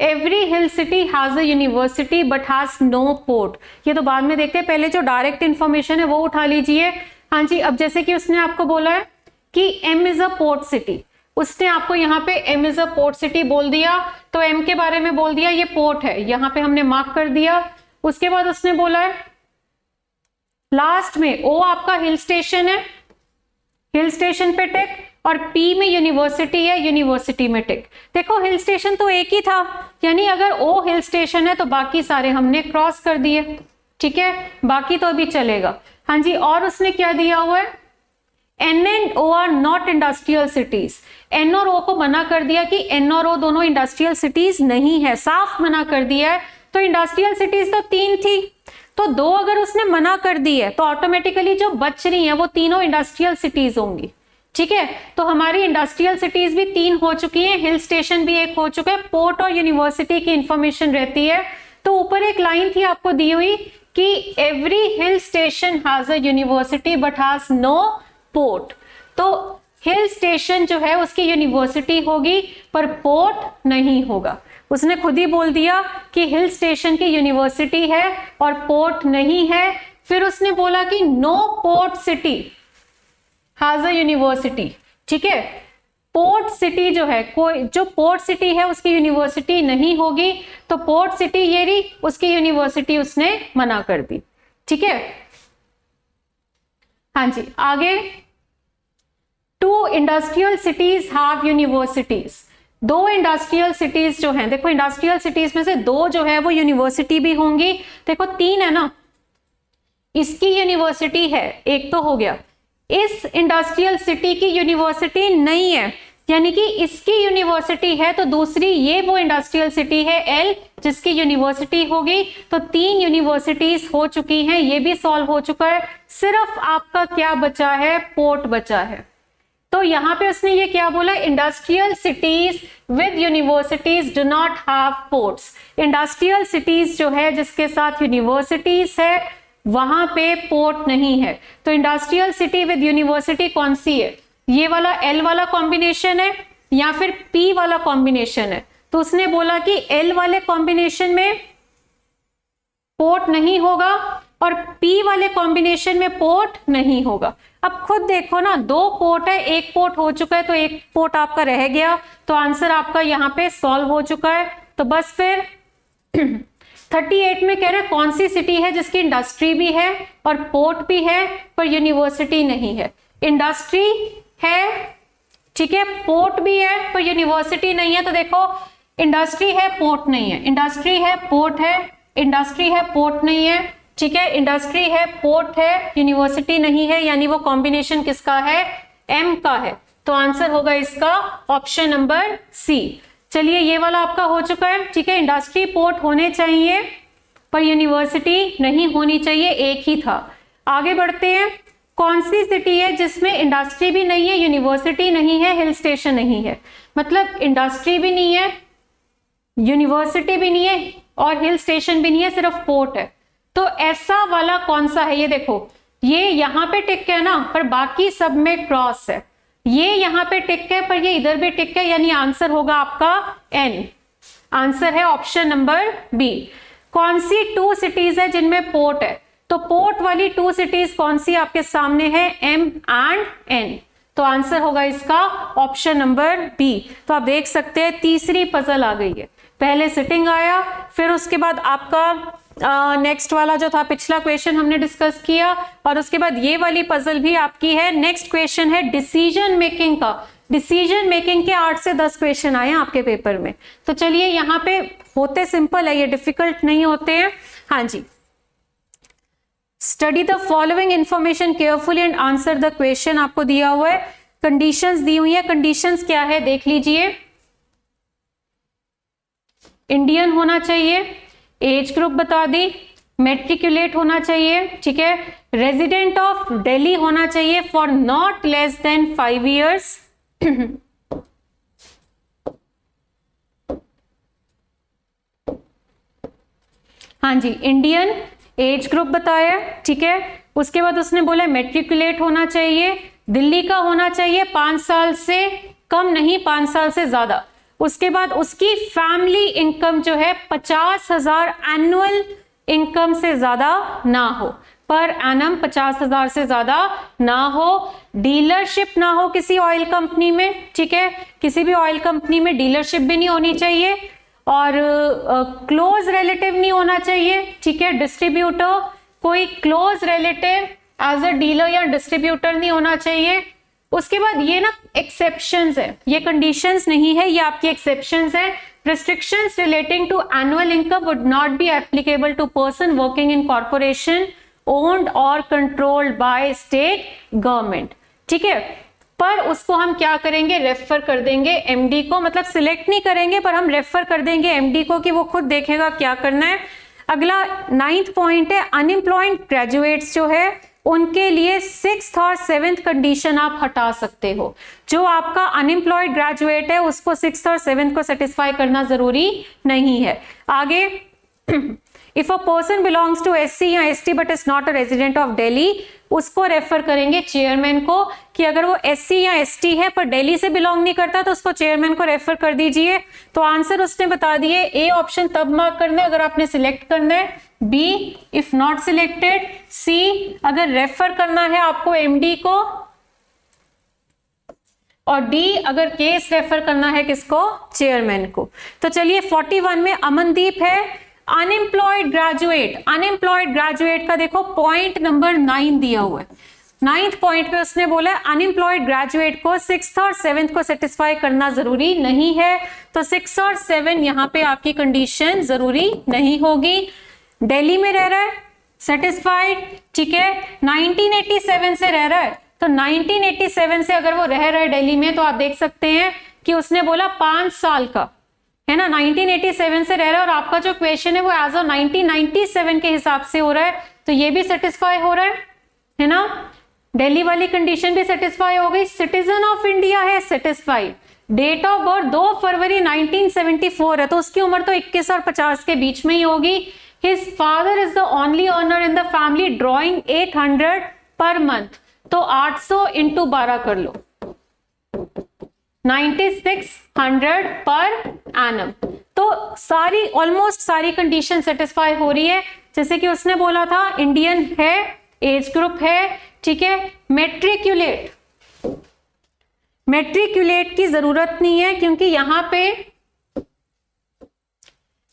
every hill city has a university but has no port. ये तो बाद में देखते हैं, पहले जो डायरेक्ट इंफॉर्मेशन है वो उठा लीजिए। हाँ जी, अब जैसे कि उसने आपको बोला है कि M is a port city, उसने आपको यहाँ पे M is a port city बोल दिया, तो M के बारे में बोल दिया ये पोर्ट है, यहाँ पे हमने मार्क कर दिया। उसके बाद उसने बोला है लास्ट में O आपका हिल स्टेशन है, हिल स्टेशन पे टिक, और P में यूनिवर्सिटी है, यूनिवर्सिटी में टिक। देखो हिल स्टेशन तो एक ही था, यानी अगर O हिल स्टेशन है तो बाकी सारे हमने क्रॉस कर दिए, ठीक है, बाकी तो अभी चलेगा। हाँ जी, और उसने क्या दिया हुआ है? N and O are not industrial cities. N और O को मना कर दिया कि N और O दोनों इंडस्ट्रियल सिटीज नहीं है, साफ मना कर दिया है। तो इंडस्ट्रियल सिटीज तो 3 थी, तो 2 अगर उसने मना कर दी है तो ऑटोमेटिकली जो बच रही है वो तीनों इंडस्ट्रियल सिटीज होंगी, ठीक है। तो हमारी इंडस्ट्रियल सिटीज भी 3 हो चुकी हैं, हिल स्टेशन भी 1 हो चुका है, पोर्ट और यूनिवर्सिटी की इंफॉर्मेशन रहती है। तो ऊपर एक लाइन थी आपको दी हुई कि every hill station has a university but has no port. तो हिल स्टेशन जो है उसकी यूनिवर्सिटी होगी पर पोर्ट नहीं होगा। उसने खुद ही बोल दिया कि हिल स्टेशन की यूनिवर्सिटी है और पोर्ट नहीं है। फिर उसने बोला कि no port city has a university, ठीक है। पोर्ट सिटी जो है, कोई जो पोर्ट सिटी है उसकी यूनिवर्सिटी नहीं होगी, तो पोर्ट सिटी ये रही, उसकी यूनिवर्सिटी उसने मना कर दी, ठीक है। हाँ जी, आगे 2 industrial cities have universities. 2 industrial cities जो हैं, देखो इंडस्ट्रियल सिटीज में से 2 जो है वो यूनिवर्सिटी भी होंगी। देखो 3 है ना, इसकी यूनिवर्सिटी है, एक तो हो गया। इस इंडस्ट्रियल सिटी की यूनिवर्सिटी नहीं है, यानी कि इसकी यूनिवर्सिटी है, तो दूसरी ये वो इंडस्ट्रियल सिटी है L जिसकी यूनिवर्सिटी होगी। तो 3 यूनिवर्सिटीज हो चुकी हैं, ये भी सॉल्व हो चुका है। सिर्फ आपका क्या बचा है? पोर्ट बचा है। तो यहाँ पे उसने ये क्या बोला, industrial cities with universities do not have ports. Industrial cities जो है जिसके साथ यूनिवर्सिटीज है वहां पे पोर्ट नहीं है। तो इंडस्ट्रियल सिटी विद यूनिवर्सिटी कौन सी है, ये वाला एल वाला कॉम्बिनेशन है या फिर पी वाला कॉम्बिनेशन है। तो उसने बोला कि एल वाले कॉम्बिनेशन में पोर्ट नहीं होगा और पी वाले कॉम्बिनेशन में पोर्ट नहीं होगा। अब खुद देखो ना, दो पोर्ट है, एक पोर्ट हो चुका है तो एक पोर्ट आपका रह गया, तो आंसर आपका यहाँ पे सॉल्व हो चुका है। तो बस फिर 38 में कह रहे हैं कौन सी सिटी है जिसकी इंडस्ट्री भी है और पोर्ट भी है पर यूनिवर्सिटी नहीं है। इंडस्ट्री है, ठीक है, पोर्ट भी है पर यूनिवर्सिटी नहीं है। तो देखो इंडस्ट्री है पोर्ट नहीं है, इंडस्ट्री है पोर्ट है, इंडस्ट्री है पोर्ट नहीं है, ठीक है, इंडस्ट्री है पोर्ट है, यूनिवर्सिटी नहीं है, यानी वो कॉम्बिनेशन किसका है, एम का है। तो आंसर होगा इसका ऑप्शन नंबर सी। चलिए ये वाला आपका हो चुका है, ठीक है, इंडस्ट्री पोर्ट होने चाहिए पर यूनिवर्सिटी नहीं होनी चाहिए, एक ही था। आगे बढ़ते हैं, कौन सी सिटी है जिसमें इंडस्ट्री भी नहीं है, यूनिवर्सिटी नहीं है, हिल स्टेशन नहीं है। मतलब इंडस्ट्री भी नहीं है, यूनिवर्सिटी भी नहीं है और हिल स्टेशन भी नहीं है, सिर्फ पोर्ट है। तो ऐसा वाला कौन सा है, ये देखो, ये यहां पे टिक है ना पर बाकी सब में क्रॉस है, ये यहां पे टिक है पर ये इधर भी टिक है, यानी आंसर होगा आपका एन। आंसर है ऑप्शन नंबर बी। कौन सी टू सिटीज है जिनमें पोर्ट है, तो पोर्ट वाली टू सिटीज कौन सी आपके सामने है, एम एंड एन। तो आंसर होगा इसका ऑप्शन नंबर बी। तो आप देख सकते हैं तीसरी पजल आ गई है, पहले सिटिंग आया, फिर उसके बाद आपका नेक्स्ट वाला जो था पिछला क्वेश्चन हमने डिस्कस किया, और उसके बाद ये वाली पजल भी आपकी है। नेक्स्ट क्वेश्चन है डिसीजन मेकिंग का। डिसीजन मेकिंग के 8 से 10 क्वेश्चन आए हैं आपके पेपर में। तो चलिए यहाँ पे होते सिंपल है, ये डिफिकल्ट नहीं होते हैं। हाँ जी, study the following information carefully and answer the question आपको दिया हुआ है। कंडीशंस दी हुई है, कंडीशंस क्या है देख लीजिए। इंडियन होना चाहिए, एज ग्रुप बता दी, मेट्रिकुलेट होना चाहिए, ठीक है, रेजिडेंट ऑफ दिल्ली होना चाहिए for not less than 5 years, हाँ जी, इंडियन, एज ग्रुप बताया, ठीक है। उसके बाद उसने बोला मेट्रिकुलेट होना चाहिए, दिल्ली का होना चाहिए, 5 साल से कम नहीं, 5 साल से ज्यादा। उसके बाद उसकी फैमिली इनकम जो है 50,000 एनुअल इनकम से ज्यादा ना हो, पर एनम 50,000 से ज्यादा ना हो, डीलरशिप ना हो किसी ऑयल कंपनी में, ठीक है, किसी भी ऑयल कंपनी में डीलरशिप भी नहीं होनी चाहिए, और क्लोज रिलेटिव नहीं होना चाहिए, ठीक है, डिस्ट्रीब्यूटर, कोई close relative as a dealer या डिस्ट्रीब्यूटर नहीं होना चाहिए। उसके बाद ये ना एक्सेप्शंस है, ये कंडीशंस नहीं है, ये आपकी एक्सेप्शंस है। Restrictions relating to annual income would not be applicable to person working in corporation owned or controlled by state government, ठीक है। पर उसको हम क्या करेंगे, रेफर कर देंगे एमडी को, मतलब सिलेक्ट नहीं करेंगे पर हम रेफर कर देंगे एमडी को कि वो खुद देखेगा क्या करना है। अगला 9th पॉइंट है, अनएम्प्लॉयड ग्रेजुएट्स जो है उनके लिए 6th और 7th कंडीशन आप हटा सकते हो। जो आपका अनएम्प्लॉयड ग्रेजुएट है उसको 6th और 7th को सेटिस्फाई करना जरूरी नहीं है। आगे, if a person belongs to SC या ST but is not a resident of Delhi, उसको रेफर करेंगे चेयरमैन को कि अगर वो एससी या एसटी है पर दिल्ली से बिलोंग नहीं करता तो उसको चेयरमैन को रेफर कर दीजिए। तो आंसर उसने बता दिए, ए ऑप्शन तब मार्क करना है अगर आपने सिलेक्ट करना है, बी इफ नॉट सिलेक्टेड, सी अगर रेफर करना है आपको एमडी को, और डी अगर केस रेफर करना है किसको, चेयरमैन को। तो चलिए 41 में अमनदीप है, अनएम्प्लॉयड ग्रेजुएट। अनएम्प्लॉयड ग्रेजुएट का देखो पॉइंट नंबर 9 दिया हुआ है। 9th पॉइंट पे उसने बोला अनएम्प्लॉयड ग्रेजुएट को 6th और 7th को सेटिस्फाई करना जरूरी नहीं है, तो 6 और 7 यहाँ पे आपकी कंडीशन जरूरी नहीं होगी। दिल्ली में रह रहा है, सेटिस्फाइड, ठीक है, 1987 से रह रहा है, तो 1987 से अगर वो रह रहा है दिल्ली में तो आप देख सकते हैं कि उसने बोला 5 साल का है ना, 1987 से रह रहा है, और आपका जो क्वेश्चन है वो एज ऑफ 1997 के हिसाब से हो रहा है, तो ये भी सेटिस्फाई हो रहा है ना। दिल्ली वाली कंडीशन भी सेटिस्फाई हो गई, सिटीजन ऑफ इंडिया है, सेटिस्फाइड। डेट ऑफ बर्थ 2 फरवरी 1974 है, तो उसकी उम्र तो 21 और 50 के बीच में ही होगी। His father is the only earner in the family, drawing 800 per month, तो 800 इंटू 12 कर लो, 9600 पर एनम। तो सारी ऑलमोस्ट सारी कंडीशन सेटिस्फाई हो रही है। जैसे कि उसने बोला था इंडियन है, एज ग्रुप है, ठीक है। मैट्रिकुलेट की जरूरत नहीं है क्योंकि यहां पे,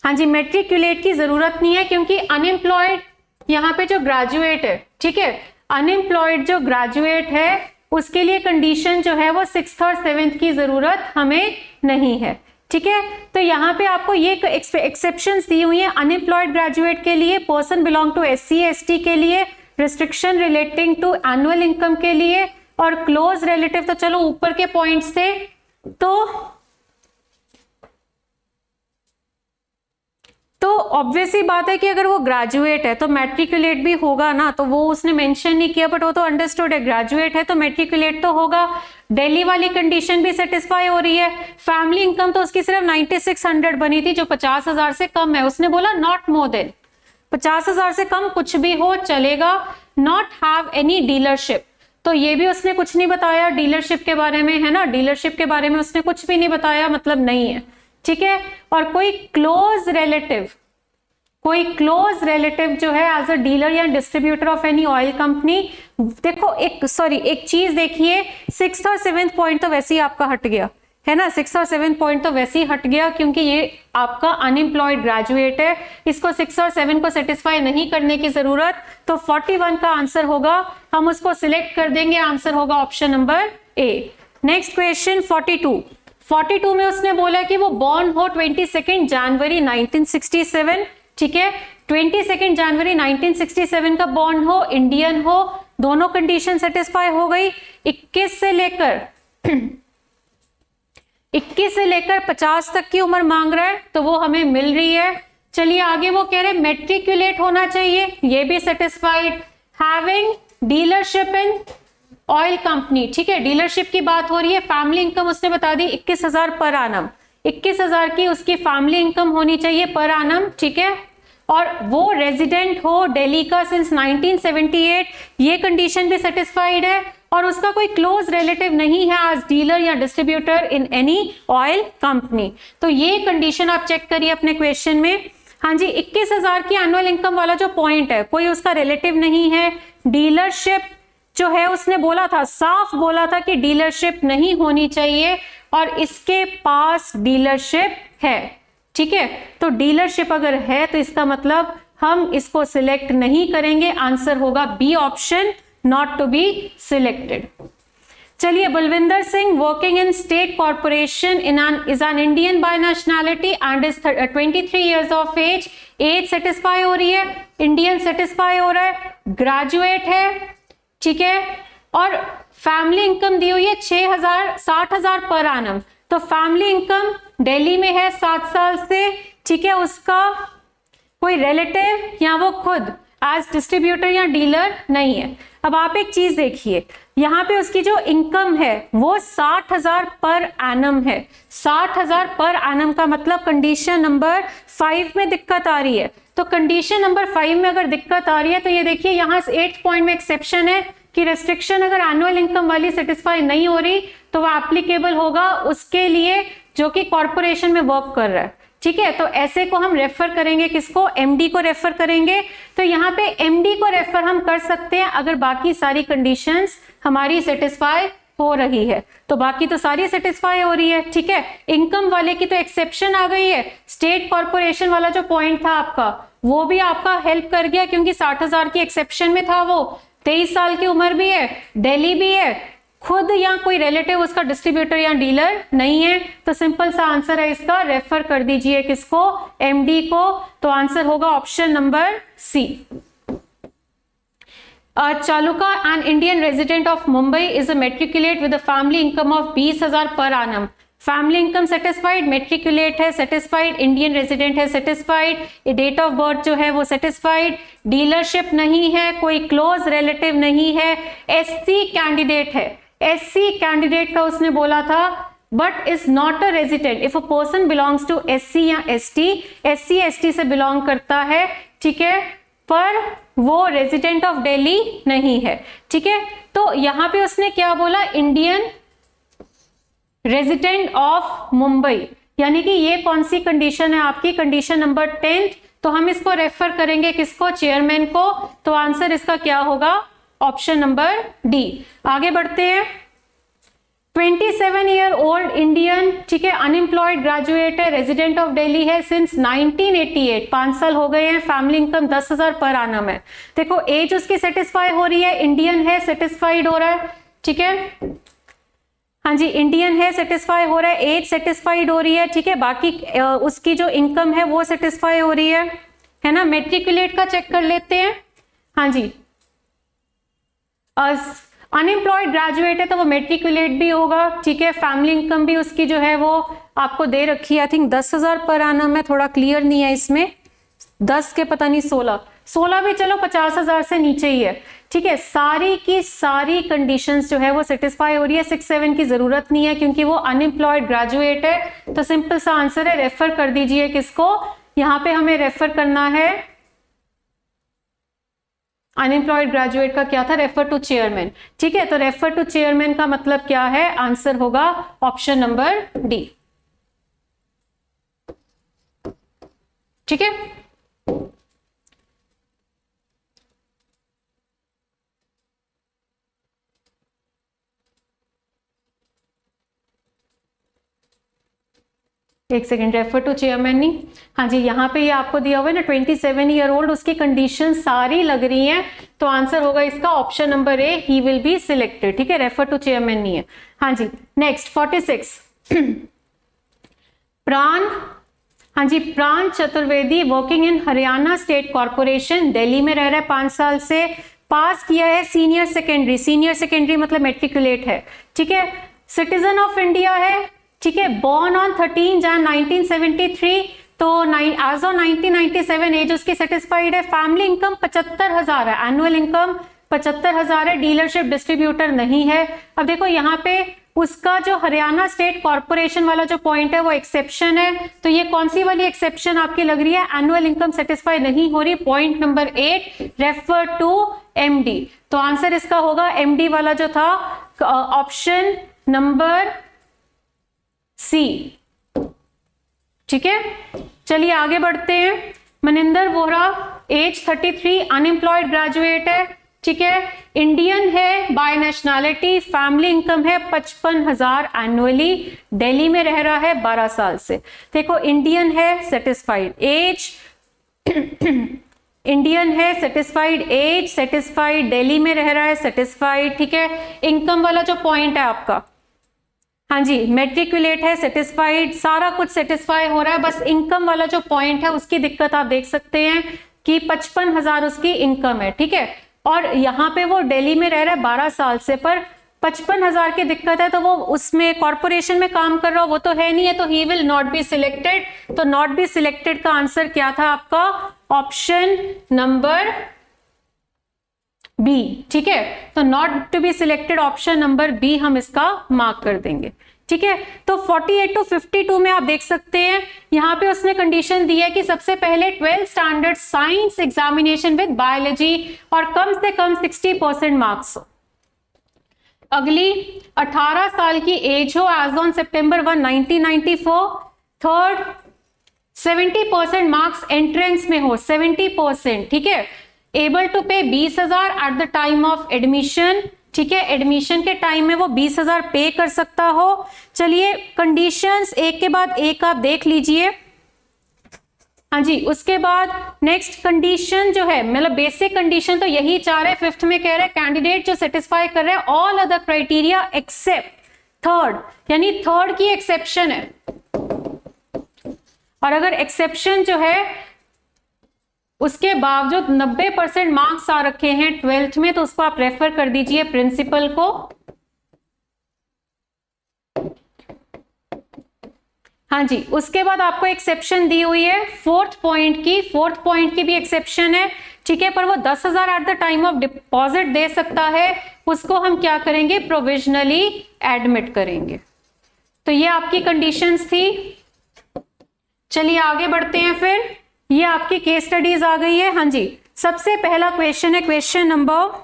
हाँ जी, मैट्रिकुलेट की जरूरत नहीं है क्योंकि अनएम्प्लॉयड यहां पे जो ग्रेजुएट है, ठीक है, अनएम्प्लॉयड जो ग्रेजुएट है उसके लिए कंडीशन जो है वो 6th और 7th की जरूरत हमें नहीं है, ठीक है। तो यहाँ पे आपको ये एक्सेप्शंस दी हुई है अनएम्प्लॉयड ग्रेजुएट के लिए, person belong to SC ST के लिए, restriction relating to annual income के लिए, और क्लोज रिलेटिव तो चलो ऊपर के पॉइंट्स थे। तो ऑब्वियस ही बात है कि अगर वो ग्रेजुएट है तो मैट्रिकुलेट भी होगा ना, तो वो उसने मेंशन नहीं किया बट वो तो अंडरस्टूड है, ग्रेजुएट है तो मैट्रिकुलेट तो होगा। दिल्ली वाली कंडीशन भी सेटिस्फाई हो रही है। फैमिली इनकम तो उसकी सिर्फ 9600 बनी थी जो 50,000 से कम है, उसने बोला नॉट मोर देन 50,000 से कम कुछ भी हो चलेगा। नॉट हैव एनी डीलरशिप, तो ये भी उसने कुछ नहीं बताया डीलरशिप के बारे में, है ना, डीलरशिप के बारे में उसने कुछ भी नहीं बताया, मतलब नहीं है, ठीक है। और कोई क्लोज रिलेटिव जो है एज अ डीलर या distributor of any oil company, देखो एक चीज देखिए, 6th और 7th पॉइंट तो वैसे ही आपका हट गया है ना, 6th और 7th पॉइंट तो वैसे ही हट गया क्योंकि ये आपका अनएम्प्लॉयड ग्रेजुएट है, इसको 6 और 7 को सेटिस्फाई नहीं करने की जरूरत। तो 41 का आंसर होगा, हम उसको सिलेक्ट कर देंगे, आंसर होगा ऑप्शन नंबर ए। नेक्स्ट क्वेश्चन 42 में उसने बोला कि वो बॉर्न हो 22 जनवरी 1967, ठीक है, 22 जनवरी 1967 का बॉर्न हो, इंडियन हो, दोनों कंडीशन सेटिस्फाई हो गई। 21 से लेकर 50 तक की उम्र मांग रहा है तो वो हमें मिल रही है। चलिए आगे वो कह रहे हैं मैट्रिकुलेट होना चाहिए, ये भी satisfied. Having dealership in oil company, ठीक है, डीलरशिप की बात हो रही है। फैमिली इनकम उसने बता दी 21,000 पर आनम, 21,000 की उसकी फैमिली इनकम होनी चाहिए पर आनम, ठीक है। और वो रेजिडेंट हो दिल्ली का सिंस 1978, ये कंडीशन भी सेटिस्फाइड है। और उसका कोई क्लोज रिलेटिव नहीं है एज डीलर या distributor in any oil company, तो ये कंडीशन आप चेक करिए अपने क्वेश्चन में। हाँ जी, 21,000 की एनुअल इनकम वाला जो पॉइंट है, कोई उसका रिलेटिव नहीं है। डीलरशिप जो है उसने बोला था, साफ बोला था कि डीलरशिप नहीं होनी चाहिए और इसके पास डीलरशिप है, ठीक है। तो डीलरशिप अगर है तो इसका मतलब हम इसको सिलेक्ट नहीं करेंगे, आंसर होगा B option, not to be selected. चलिए, Balwinder Singh working in state corporation is an Indian by nationality and is 23 years of age. As satisfy हो रही है, इंडियन सेटिस्फाई हो रहा है, ग्रेजुएट है, ठीक है। और फैमिली इनकम दी हुई है 60,000 पर आनम, तो फैमिली इनकम दिल्ली में है 7 साल से, ठीक है। उसका कोई रिलेटिव या वो खुद एज डिस्ट्रीब्यूटर या डीलर नहीं है। अब आप एक चीज देखिए, यहाँ पे उसकी जो इनकम है वो 60,000 पर एनम है। 60,000 पर एनम का मतलब कंडीशन नंबर 5 में दिक्कत आ रही है। तो कंडीशन नंबर 5 में अगर दिक्कत आ रही है तो ये देखिए यहाँ 8th पॉइंट में एक्सेप्शन है कि रेस्ट्रिक्शन अगर एनुअल इनकम वाली सेटिस्फाई नहीं हो रही तो वो एप्लीकेबल होगा उसके लिए जो कि कॉर्पोरेशन में वर्क कर रहा है, ठीक है। तो ऐसे को हम रेफर करेंगे, किसको, एमडी को रेफर करेंगे। तो यहाँ पे एमडी को रेफर हम कर सकते हैं अगर बाकी सारी कंडीशंस हमारी सेटिस्फाई हो रही है, तो बाकी तो सारी सेटिस्फाई हो रही है, ठीक है। इनकम वाले की तो एक्सेप्शन आ गई है। स्टेट कॉर्पोरेशन वाला जो पॉइंट था आपका वो भी आपका हेल्प कर गया क्योंकि 60,000 की एक्सेप्शन में था वो। 23 साल की उम्र भी है, दिल्ली भी है, खुद या कोई रिलेटिव उसका डिस्ट्रीब्यूटर या डीलर नहीं है, तो सिंपल सा आंसर है इसका, रेफर कर दीजिए किसको, एमडी को। तो आंसर होगा option number C. Chaluka an Indian resident of Mumbai is a matriculate with a family income of 20,000 per annum. Family income satisfied, matriculate है सेटिस्फाइड, इंडियन रेजिडेंट है सेटिस्फाइड, डेट ऑफ बर्थ जो है वो सेटिस्फाइड, डीलरशिप नहीं है, कोई close relative नहीं है, एससी कैंडिडेट है, एससी कैंडिडेट का उसने बोला था but is not a resident. If a person belongs to SC या एसटी, एससी एसटी से बिलोंग करता है, ठीक है, पर वो रेजिडेंट ऑफ दिल्ली नहीं है, ठीक है। तो यहां पे उसने क्या बोला, इंडियन रेजिडेंट ऑफ मुंबई, यानी कि ये कौन सी कंडीशन है आपकी, कंडीशन नंबर 10। तो हम इसको रेफर करेंगे किसको, चेयरमैन को। तो आंसर इसका क्या होगा, ऑप्शन नंबर डी। आगे बढ़ते हैं। 27 ईयर ओल्ड इंडियन, ठीक है, अनएम्प्लॉयड ग्रेजुएट है, रेजिडेंट ऑफ दिल्ली है सिंस 1988, 5 साल हो गए हैं, फैमिली इनकम 10,000 पर आनम है। देखो एज उसकी सेटिस्फाई हो रही है, इंडियन है, सेटिस्फाइड हो रहा है, ठीक है, हाँ जी, इंडियन है, सेटिस्फाई हो रहा है, एज सेटिस्फाइड हो रही है, ठीक है, बाकी उसकी जो इनकम है वो सेटिस्फाई हो रही है ना। मेट्रिकुलेट का चेक कर लेते हैं। हाँ जी, अनएम्प्लॉयड ग्रेजुएट है तो वो मेट्रिकुलेट भी होगा, ठीक है। फैमिली इनकम भी उसकी जो है वो आपको दे रखी है, आई थिंक 10,000 पर आनम है, थोड़ा क्लियर नहीं है इसमें, 10 के पता नहीं 16 भी, चलो 50,000 से नीचे ही है, ठीक है। सारी की सारी कंडीशंस जो है वो सेटिस्फाई हो रही है, 6-7 की जरूरत नहीं है क्योंकि वो अनएम्प्लॉयड ग्रेजुएट है। तो सिंपल सा आंसर है, रेफर कर दीजिए किसको, यहां पे हमें रेफर करना है अनएम्प्लॉयड ग्रेजुएट का क्या था, रेफर टू चेयरमैन, ठीक है। तो रेफर टू चेयरमैन का मतलब क्या है, आंसर होगा ऑप्शन नंबर डी, ठीक है। एक सेकेंड, रेफर टू चेयरमैन नहीं, हाँ जी, यहाँ पे ये आपको दिया हुआ है ना 27 ईयर ओल्ड, उसकी कंडीशन सारी लग रही हैं, तो आंसर होगा इसका option number A, he will be selected, ठीक है, रेफर टू चेयरमैन नहीं है। हाँ जी, नेक्स्ट 46 प्राण, हाँ जी, प्राण Chaturvedi, working in Haryana state corporation, Delhi में रह रहा है 5 साल से, पास किया है सीनियर सेकेंडरी, सीनियर सेकेंडरी मतलब मेट्रिकुलेट है, ठीक है, सिटीजन ऑफ इंडिया है, ठीक है, बॉर्न ऑन 13 जन 1973, तो एज ऑन 1997 एज उसकी सेटिस्फाइड है, फैमिली इनकम 75,000 है, एनुअल इनकम 75,000 है, डीलरशिप डिस्ट्रीब्यूटर नहीं है। अब देखो यहाँ पे उसका जो हरियाणा स्टेट कॉर्पोरेशन वाला जो पॉइंट है वो एक्सेप्शन है, तो ये कौन सी वाली एक्सेप्शन आपकी लग रही है, एनुअल इनकम सेटिस्फाई नहीं हो रही, point number 8, refer to MD. तो आंसर इसका होगा एमडी वाला जो था, ऑप्शन नंबर सी, ठीक है। चलिए आगे बढ़ते हैं। Maninder Vohra, age 33, unemployed graduate है, ठीक है, इंडियन है बाय नेशनैलिटी, फैमिली इनकम है 55,000 एनुअली, दिल्ली में रह रहा है 12 साल से। देखो इंडियन है, सेटिस्फाइड, एज इंडियन है, सेटिस्फाइड, एज सेटिस्फाइड, दिल्ली में रह रहा है, सेटिस्फाइड, ठीक है। इनकम वाला जो पॉइंट है आपका, हाँ जी, मेट्रिकुलेट है, सेटिस्फाइड, सारा कुछ सेटिस्फाई हो रहा है, बस इनकम वाला जो पॉइंट है उसकी दिक्कत आप देख सकते हैं कि 55,000 उसकी इनकम है, ठीक है, और यहाँ पे वो दिल्ली में रह रहा है 12 साल से, पर 55,000 की दिक्कत है, तो वो उसमें कॉर्पोरेशन में काम कर रहा हो वो तो है नहीं है, तो ही विल नॉट बी सिलेक्टेड। तो नॉट बी सिलेक्टेड का आंसर क्या था आपका, ऑप्शन नंबर बी, ठीक है। तो not to be selected, option number B हम इसका मार्क कर देंगे, ठीक है। तो 48 to 52 में आप देख सकते हैं, यहां पे उसने कंडीशन दी है कि सबसे पहले 12 standard science examination with biology और कम से कम 60% मार्क्स हो, अगली 18 साल की एज हो age on September 1, 1994, third 70% marks entrance में हो, 70%, ठीक है, able to pay 20,000 at the time of admission, ठीक है, एडमिशन के टाइम में वो 20,000 पे कर सकता हो। चलिए कंडीशंस एक के बाद एक आप देख लीजिए, हाँ जी, उसके बाद नेक्स्ट कंडीशन जो है, मतलब बेसिक कंडीशन तो यही 4 है, 5th में कह रहे हैं कैंडिडेट जो सेटिस्फाई कर रहे हैं all other criteria except third, यानी थर्ड की एक्सेप्शन है, और अगर एक्सेप्शन जो है उसके बावजूद 90% मार्क्स आ रखे हैं 12th में, तो उसको आप रेफर कर दीजिए प्रिंसिपल को। हाँ जी, उसके बाद आपको एक्सेप्शन दी हुई है फोर्थ पॉइंट की भी एक्सेप्शन है, ठीक है, पर वो 10,000 at the time of deposit दे सकता है, उसको हम क्या करेंगे, प्रोविजनली एडमिट करेंगे। तो ये आपकी कंडीशंस थी। चलिए आगे बढ़ते हैं, फिर ये आपकी केस स्टडीज आ गई है। हाँ जी, सबसे पहला क्वेश्चन है क्वेश्चन नंबर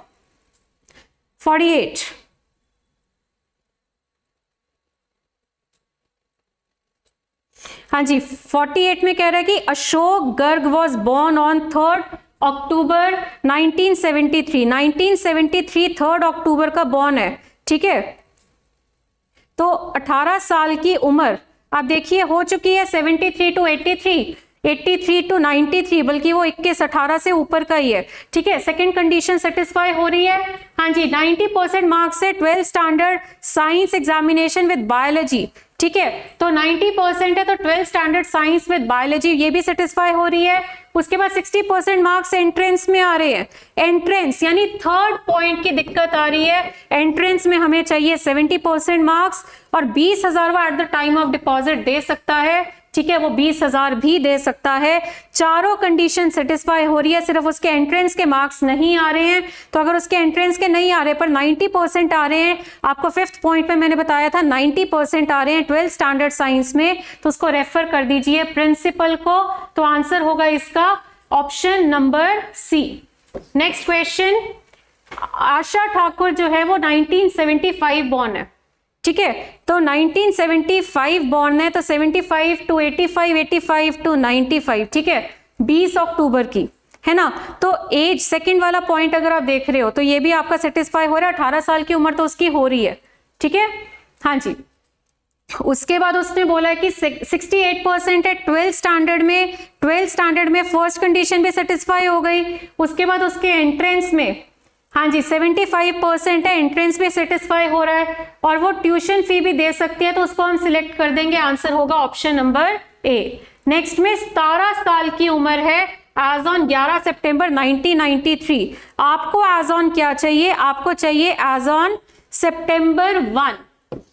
48। हाँ जी, 48 में कह रहा है कि Ashok Garg was born on 3 October 1973। 1973 3 October का बॉर्न है, ठीक है। तो 18 साल की उम्र आप देखिए हो चुकी है 73 टू 83, 83 टू 93, बल्कि वो 21-18 से ऊपर का ही है, ठीक है। सेकंड कंडीशन सेटिस्फाई हो रही है। हाँ जी, 90% मार्क्स है 12th standard science examination with biology, ठीक है। तो 90% है तो 12th standard science with biology ये भी सेटिस्फाई हो रही है। उसके बाद 60% मार्क्स एंट्रेंस में आ रहे हैं। एंट्रेंस यानी थर्ड पॉइंट की दिक्कत आ रही है, एंट्रेंस में हमें चाहिए 70% मार्क्स और 20,000 at the time of deposit दे सकता है, ठीक है, वो 20,000 भी दे सकता है। चारों कंडीशन सेटिस्फाई हो रही है, सिर्फ उसके एंट्रेंस के मार्क्स नहीं आ रहे हैं। तो अगर उसके एंट्रेंस के नहीं आ रहे पर 90% आ रहे हैं, आपको फिफ्थ पॉइंट पे मैंने बताया था 90% आ रहे हैं 12th स्टैंडर्ड साइंस में, तो उसको रेफर कर दीजिए प्रिंसिपल को। तो आंसर होगा इसका option number C. Next question, Asha Thakur जो है वो 1975 बॉर्न है, ठीक है। तो 1975 बॉर्न है, तो 75 टू 85, 85 टू 95, ठीक है, 20 अक्टूबर की है ना। तो एज सेकंड वाला पॉइंट अगर आप देख रहे हो तो ये भी आपका सेटिस्फाई हो रहा है, 18 साल की उम्र तो उसकी हो रही है, ठीक है। हाँ जी, उसके बाद उसने बोला है कि 68% है 12th स्टैंडर्ड में फर्स्ट कंडीशन भी सेटिस्फाई हो गई। उसके बाद उसके एंट्रेंस में हाँ जी 75% है, एंट्रेंस भी सेटिस्फाई हो रहा है और वो ट्यूशन फी भी दे सकती है, तो उसको हम सिलेक्ट कर देंगे। आंसर होगा ऑप्शन नंबर ए। नेक्स्ट में 17 साल की उम्र है एज ऑन 11 सितंबर 1993। आपको एज ऑन क्या चाहिए, आपको चाहिए एज ऑन सितंबर 1,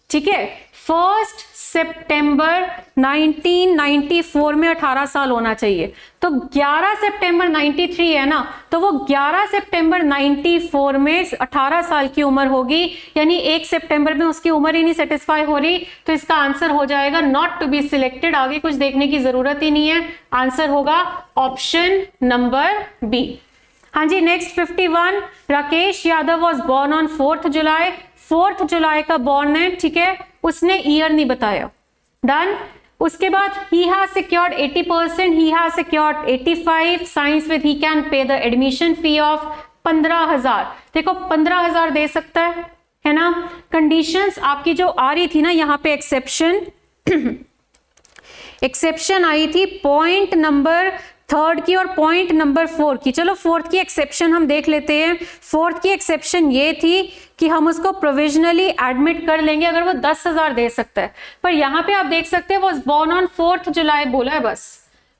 ठीक है। 1 सितंबर 1994 में 18 साल होना चाहिए, तो 11 सितंबर 93 है ना, तो वो 11 सितंबर 94 में 18 साल की उम्र होगी, यानी 1 सितंबर में उसकी उम्र ही नहीं सेटिस्फाई हो रही, तो इसका आंसर हो जाएगा नॉट टू बी सिलेक्टेड। आगे कुछ देखने की जरूरत ही नहीं है, आंसर होगा ऑप्शन नंबर बी। हाँ जी, next 51, Rakesh Yadav was born on 4 July. 4 जुलाई का बॉर्न है, ठीक है, उसने ईयर नहीं बताया, डन। उसके बाद he has secured 80%, he has secured 85 science with he can pay the admission fee of 15,000। देखो 15,000 दे सकता है ना। कंडीशंस आपकी जो आ रही थी ना यहाँ पे एक्सेप्शन आई थी पॉइंट नंबर 3 की और पॉइंट नंबर 4 की। चलो 4th की एक्सेप्शन हम देख लेते हैं। 4th की एक्सेप्शन ये थी कि हम उसको प्रोविजनली एडमिट कर लेंगे अगर वो 10,000 दे सकता है, पर यहाँ पे आप देख सकते हैं वो बॉर्न ऑन 4 जुलाई बोला है बस,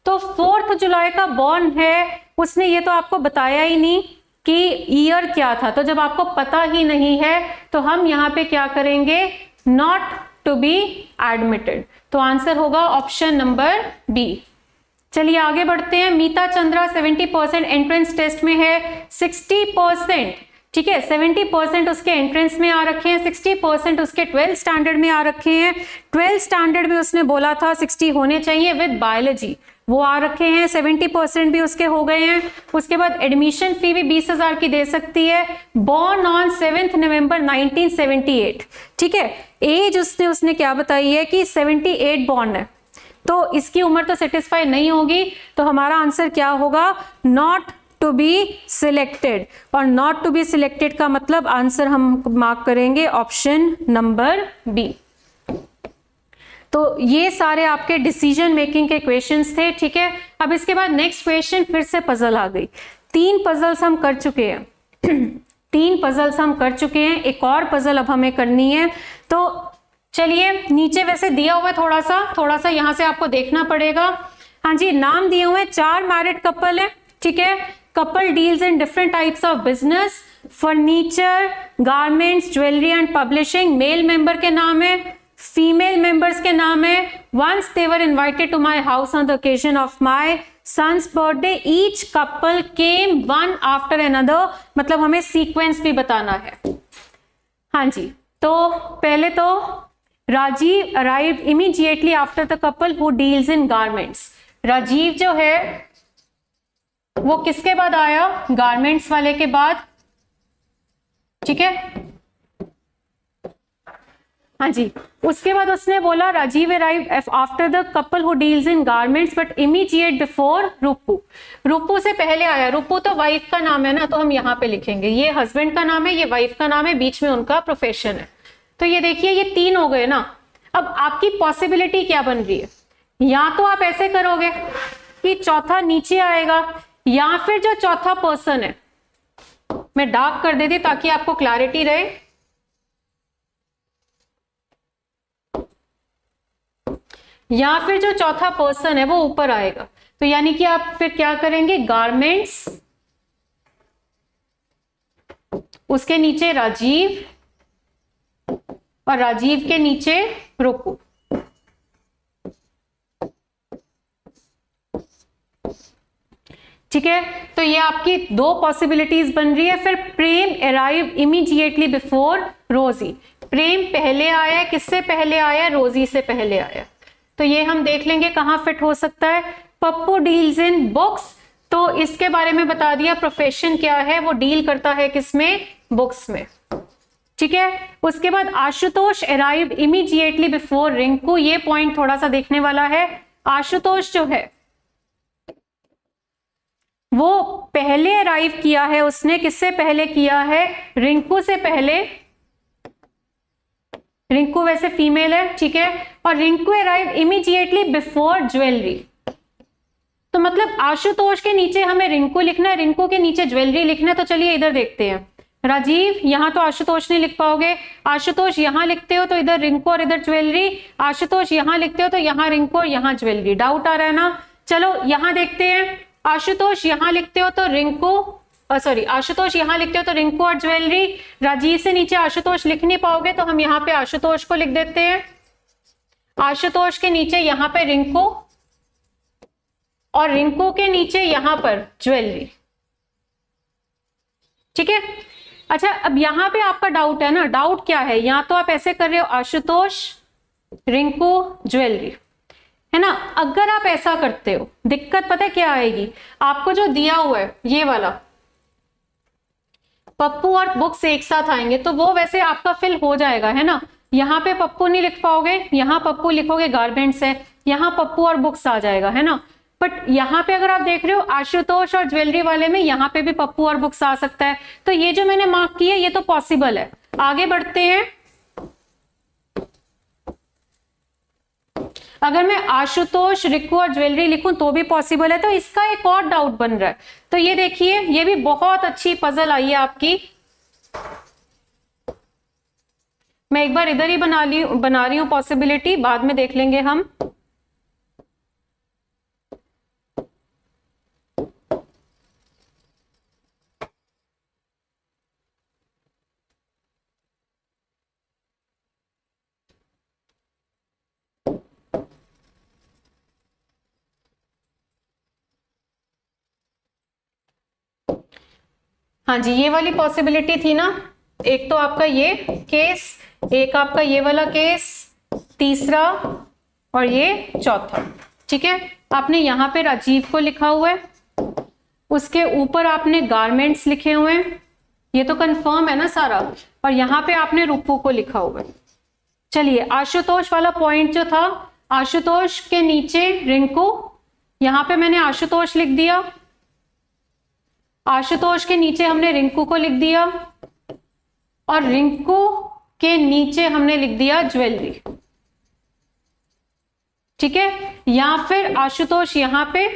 तो 4 जुलाई का बॉर्न है, उसने ये तो आपको बताया ही नहीं कि ईयर क्या था। तो जब आपको पता ही नहीं है तो हम यहाँ पे क्या करेंगे, नॉट टू बी एडमिटेड। तो आंसर होगा ऑप्शन नंबर बी। चलिए आगे बढ़ते हैं। मीता चंद्रा 70% एंट्रेंस टेस्ट में है, 60%, ठीक है, 70% उसके एंट्रेंस में आ रखे हैं, 60% उसके 12th स्टैंडर्ड में आ रखे हैं। 12th स्टैंडर्ड में उसने बोला था 60 होने चाहिए विद बायोलॉजी, वो आ रखे हैं, 70% भी उसके हो गए हैं। उसके बाद एडमिशन फी भी 20,000 की दे सकती है। बॉर्न ऑन 7 नवंबर 1978, ठीक है। एज उसने क्या बताई है कि 78 बॉर्न है, तो इसकी उम्र तो सेटिस्फाई नहीं होगी, तो हमारा आंसर क्या होगा, नॉट टू बी सिलेक्टेड। और नॉट टू बी सिलेक्टेड का मतलब आंसर हम मार्क करेंगे ऑप्शन नंबर बी। तो ये सारे आपके डिसीजन मेकिंग के क्वेश्चंस थे, ठीक है। अब इसके बाद नेक्स्ट क्वेश्चन फिर से पजल आ गई। 3 पजल्स हम कर चुके हैं 3 पजल्स हम कर चुके हैं, एक और पजल अब हमें करनी है। तो चलिए, नीचे वैसे दिया हुआ है थोड़ा सा यहाँ से आपको देखना पड़ेगा। हाँ जी, नाम दिए हुए 4 मैरिड कपल है, ठीक है। Couple deals in different types of business, furniture, garments, jewellery and publishing. Male member के नाम है, फीमेल मेंबर्स के नाम है, once they were invited to my house on the occasion of my son's birthday, each couple came one after another, मतलब हमें sequence भी बताना है। हाँ जी, तो पहले तो Rajiv arrived immediately after the couple who deals in garments। Rajiv जो है वो किसके बाद आया? गारमेंट्स वाले के बाद, ठीक है। हाँ जी, उसके बाद उसने बोला Rajeev arrived after the couple who deals in garments but immediate before Rupu. Rupu से पहले आया। रूपू तो वाइफ का नाम है ना, तो हम यहाँ पे लिखेंगे, ये हस्बैंड का नाम है, ये वाइफ का नाम है, बीच में उनका प्रोफेशन है। तो ये देखिए ये 3 हो गए ना। अब आपकी पॉसिबिलिटी क्या बन रही है? या तो आप ऐसे करोगे कि चौथा नीचे आएगा, या फिर जो चौथा पर्सन है, मैं डार्क कर देती ताकि आपको क्लैरिटी रहे, या फिर जो चौथा पर्सन है वो ऊपर आएगा। तो यानी कि आप फिर क्या करेंगे? गारमेंट्स, उसके नीचे राजीव, और राजीव के नीचे रूपू। ठीक है, तो ये आपकी 2 पॉसिबिलिटीज बन रही है। फिर प्रेम अराइव इमीडिएटली बिफोर रोजी। प्रेम पहले आया, किससे पहले आया? रोजी से पहले आया। तो ये हम देख लेंगे कहां फिट हो सकता है। पप्पू डील्स इन बुक्स, तो इसके बारे में बता दिया, प्रोफेशन क्या है, वो डील करता है किसमें? बुक्स में। ठीक है, उसके बाद Ashutosh arrived immediately before Rinku. ये पॉइंट थोड़ा सा देखने वाला है। आशुतोष जो है वो पहले अराइव किया है, उसने किससे पहले किया है? रिंकू से पहले। रिंकू वैसे फीमेल है, ठीक है, और Rinku arrive immediately before jewellery. तो मतलब आशुतोष के नीचे हमें रिंकू लिखना है, रिंकू के नीचे ज्वेलरी लिखना है। तो चलिए इधर देखते हैं। राजीव, यहां तो आशुतोष नहीं लिख पाओगे। आशुतोष यहां लिखते हो तो इधर रिंकू और इधर ज्वेलरी। आशुतोष यहां लिखते हो तो यहां रिंकू और यहां ज्वेलरी। डाउट आ रहा है ना? चलो यहां देखते हैं। आशुतोष यहां लिखते हो तो रिंकू, सॉरी, आशुतोष यहां लिखते हो तो रिंकू और ज्वेलरी। राजीव से नीचे आशुतोष लिख नहीं पाओगे तो हम यहां पे आशुतोष को लिख देते हैं। आशुतोष के नीचे यहां पे रिंकू, और रिंकू के नीचे यहां पर ज्वेलरी। ठीक है, अच्छा अब यहां पे आपका डाउट है ना। डाउट क्या है? या तो आप ऐसे कर रहे हो आशुतोष, रिंकू, ज्वेलरी, है ना। अगर आप ऐसा करते हो, दिक्कत पता है क्या आएगी? आपको जो दिया हुआ है ये वाला, पप्पू और बुक्स एक साथ आएंगे तो वो वैसे आपका फिल हो जाएगा, है ना। यहाँ पे पप्पू नहीं लिख पाओगे, यहाँ पप्पू लिखोगे गारमेंट्स है, यहाँ पप्पू और बुक्स आ जाएगा, है ना। बट यहाँ पे अगर आप देख रहे हो आशुतोष और ज्वेलरी वाले में यहाँ पे भी पप्पू और बुक्स आ सकता है। तो ये जो मैंने मार्क किया ये तो पॉसिबल है। आगे बढ़ते हैं। अगर मैं आशुतोष, रिंकू और ज्वेलरी लिखूं तो भी पॉसिबल है। तो इसका एक और डाउट बन रहा है। तो ये देखिए, ये भी बहुत अच्छी पजल आई है आपकी। मैं एक बार इधर ही बना रही हूं पॉसिबिलिटी, बाद में देख लेंगे हम। हाँ जी, ये वाली पॉसिबिलिटी थी ना। एक तो आपका ये केस, एक आपका ये वाला केस, तीसरा और ये चौथा। ठीक है, आपने यहाँ पे राजीव को लिखा हुआ है, उसके ऊपर आपने गारमेंट्स लिखे हुए हैं, ये तो कंफर्म है ना सारा, और यहाँ पे आपने रूपू को लिखा हुआ है। चलिए, आशुतोष वाला पॉइंट जो था, आशुतोष के नीचे रिंकू, यहाँ पे मैंने आशुतोष लिख दिया, आशुतोष के नीचे हमने रिंकू को लिख दिया, और रिंकू के नीचे हमने लिख दिया ज्वेलरी। ठीक है, या फिर आशुतोष यहां पे,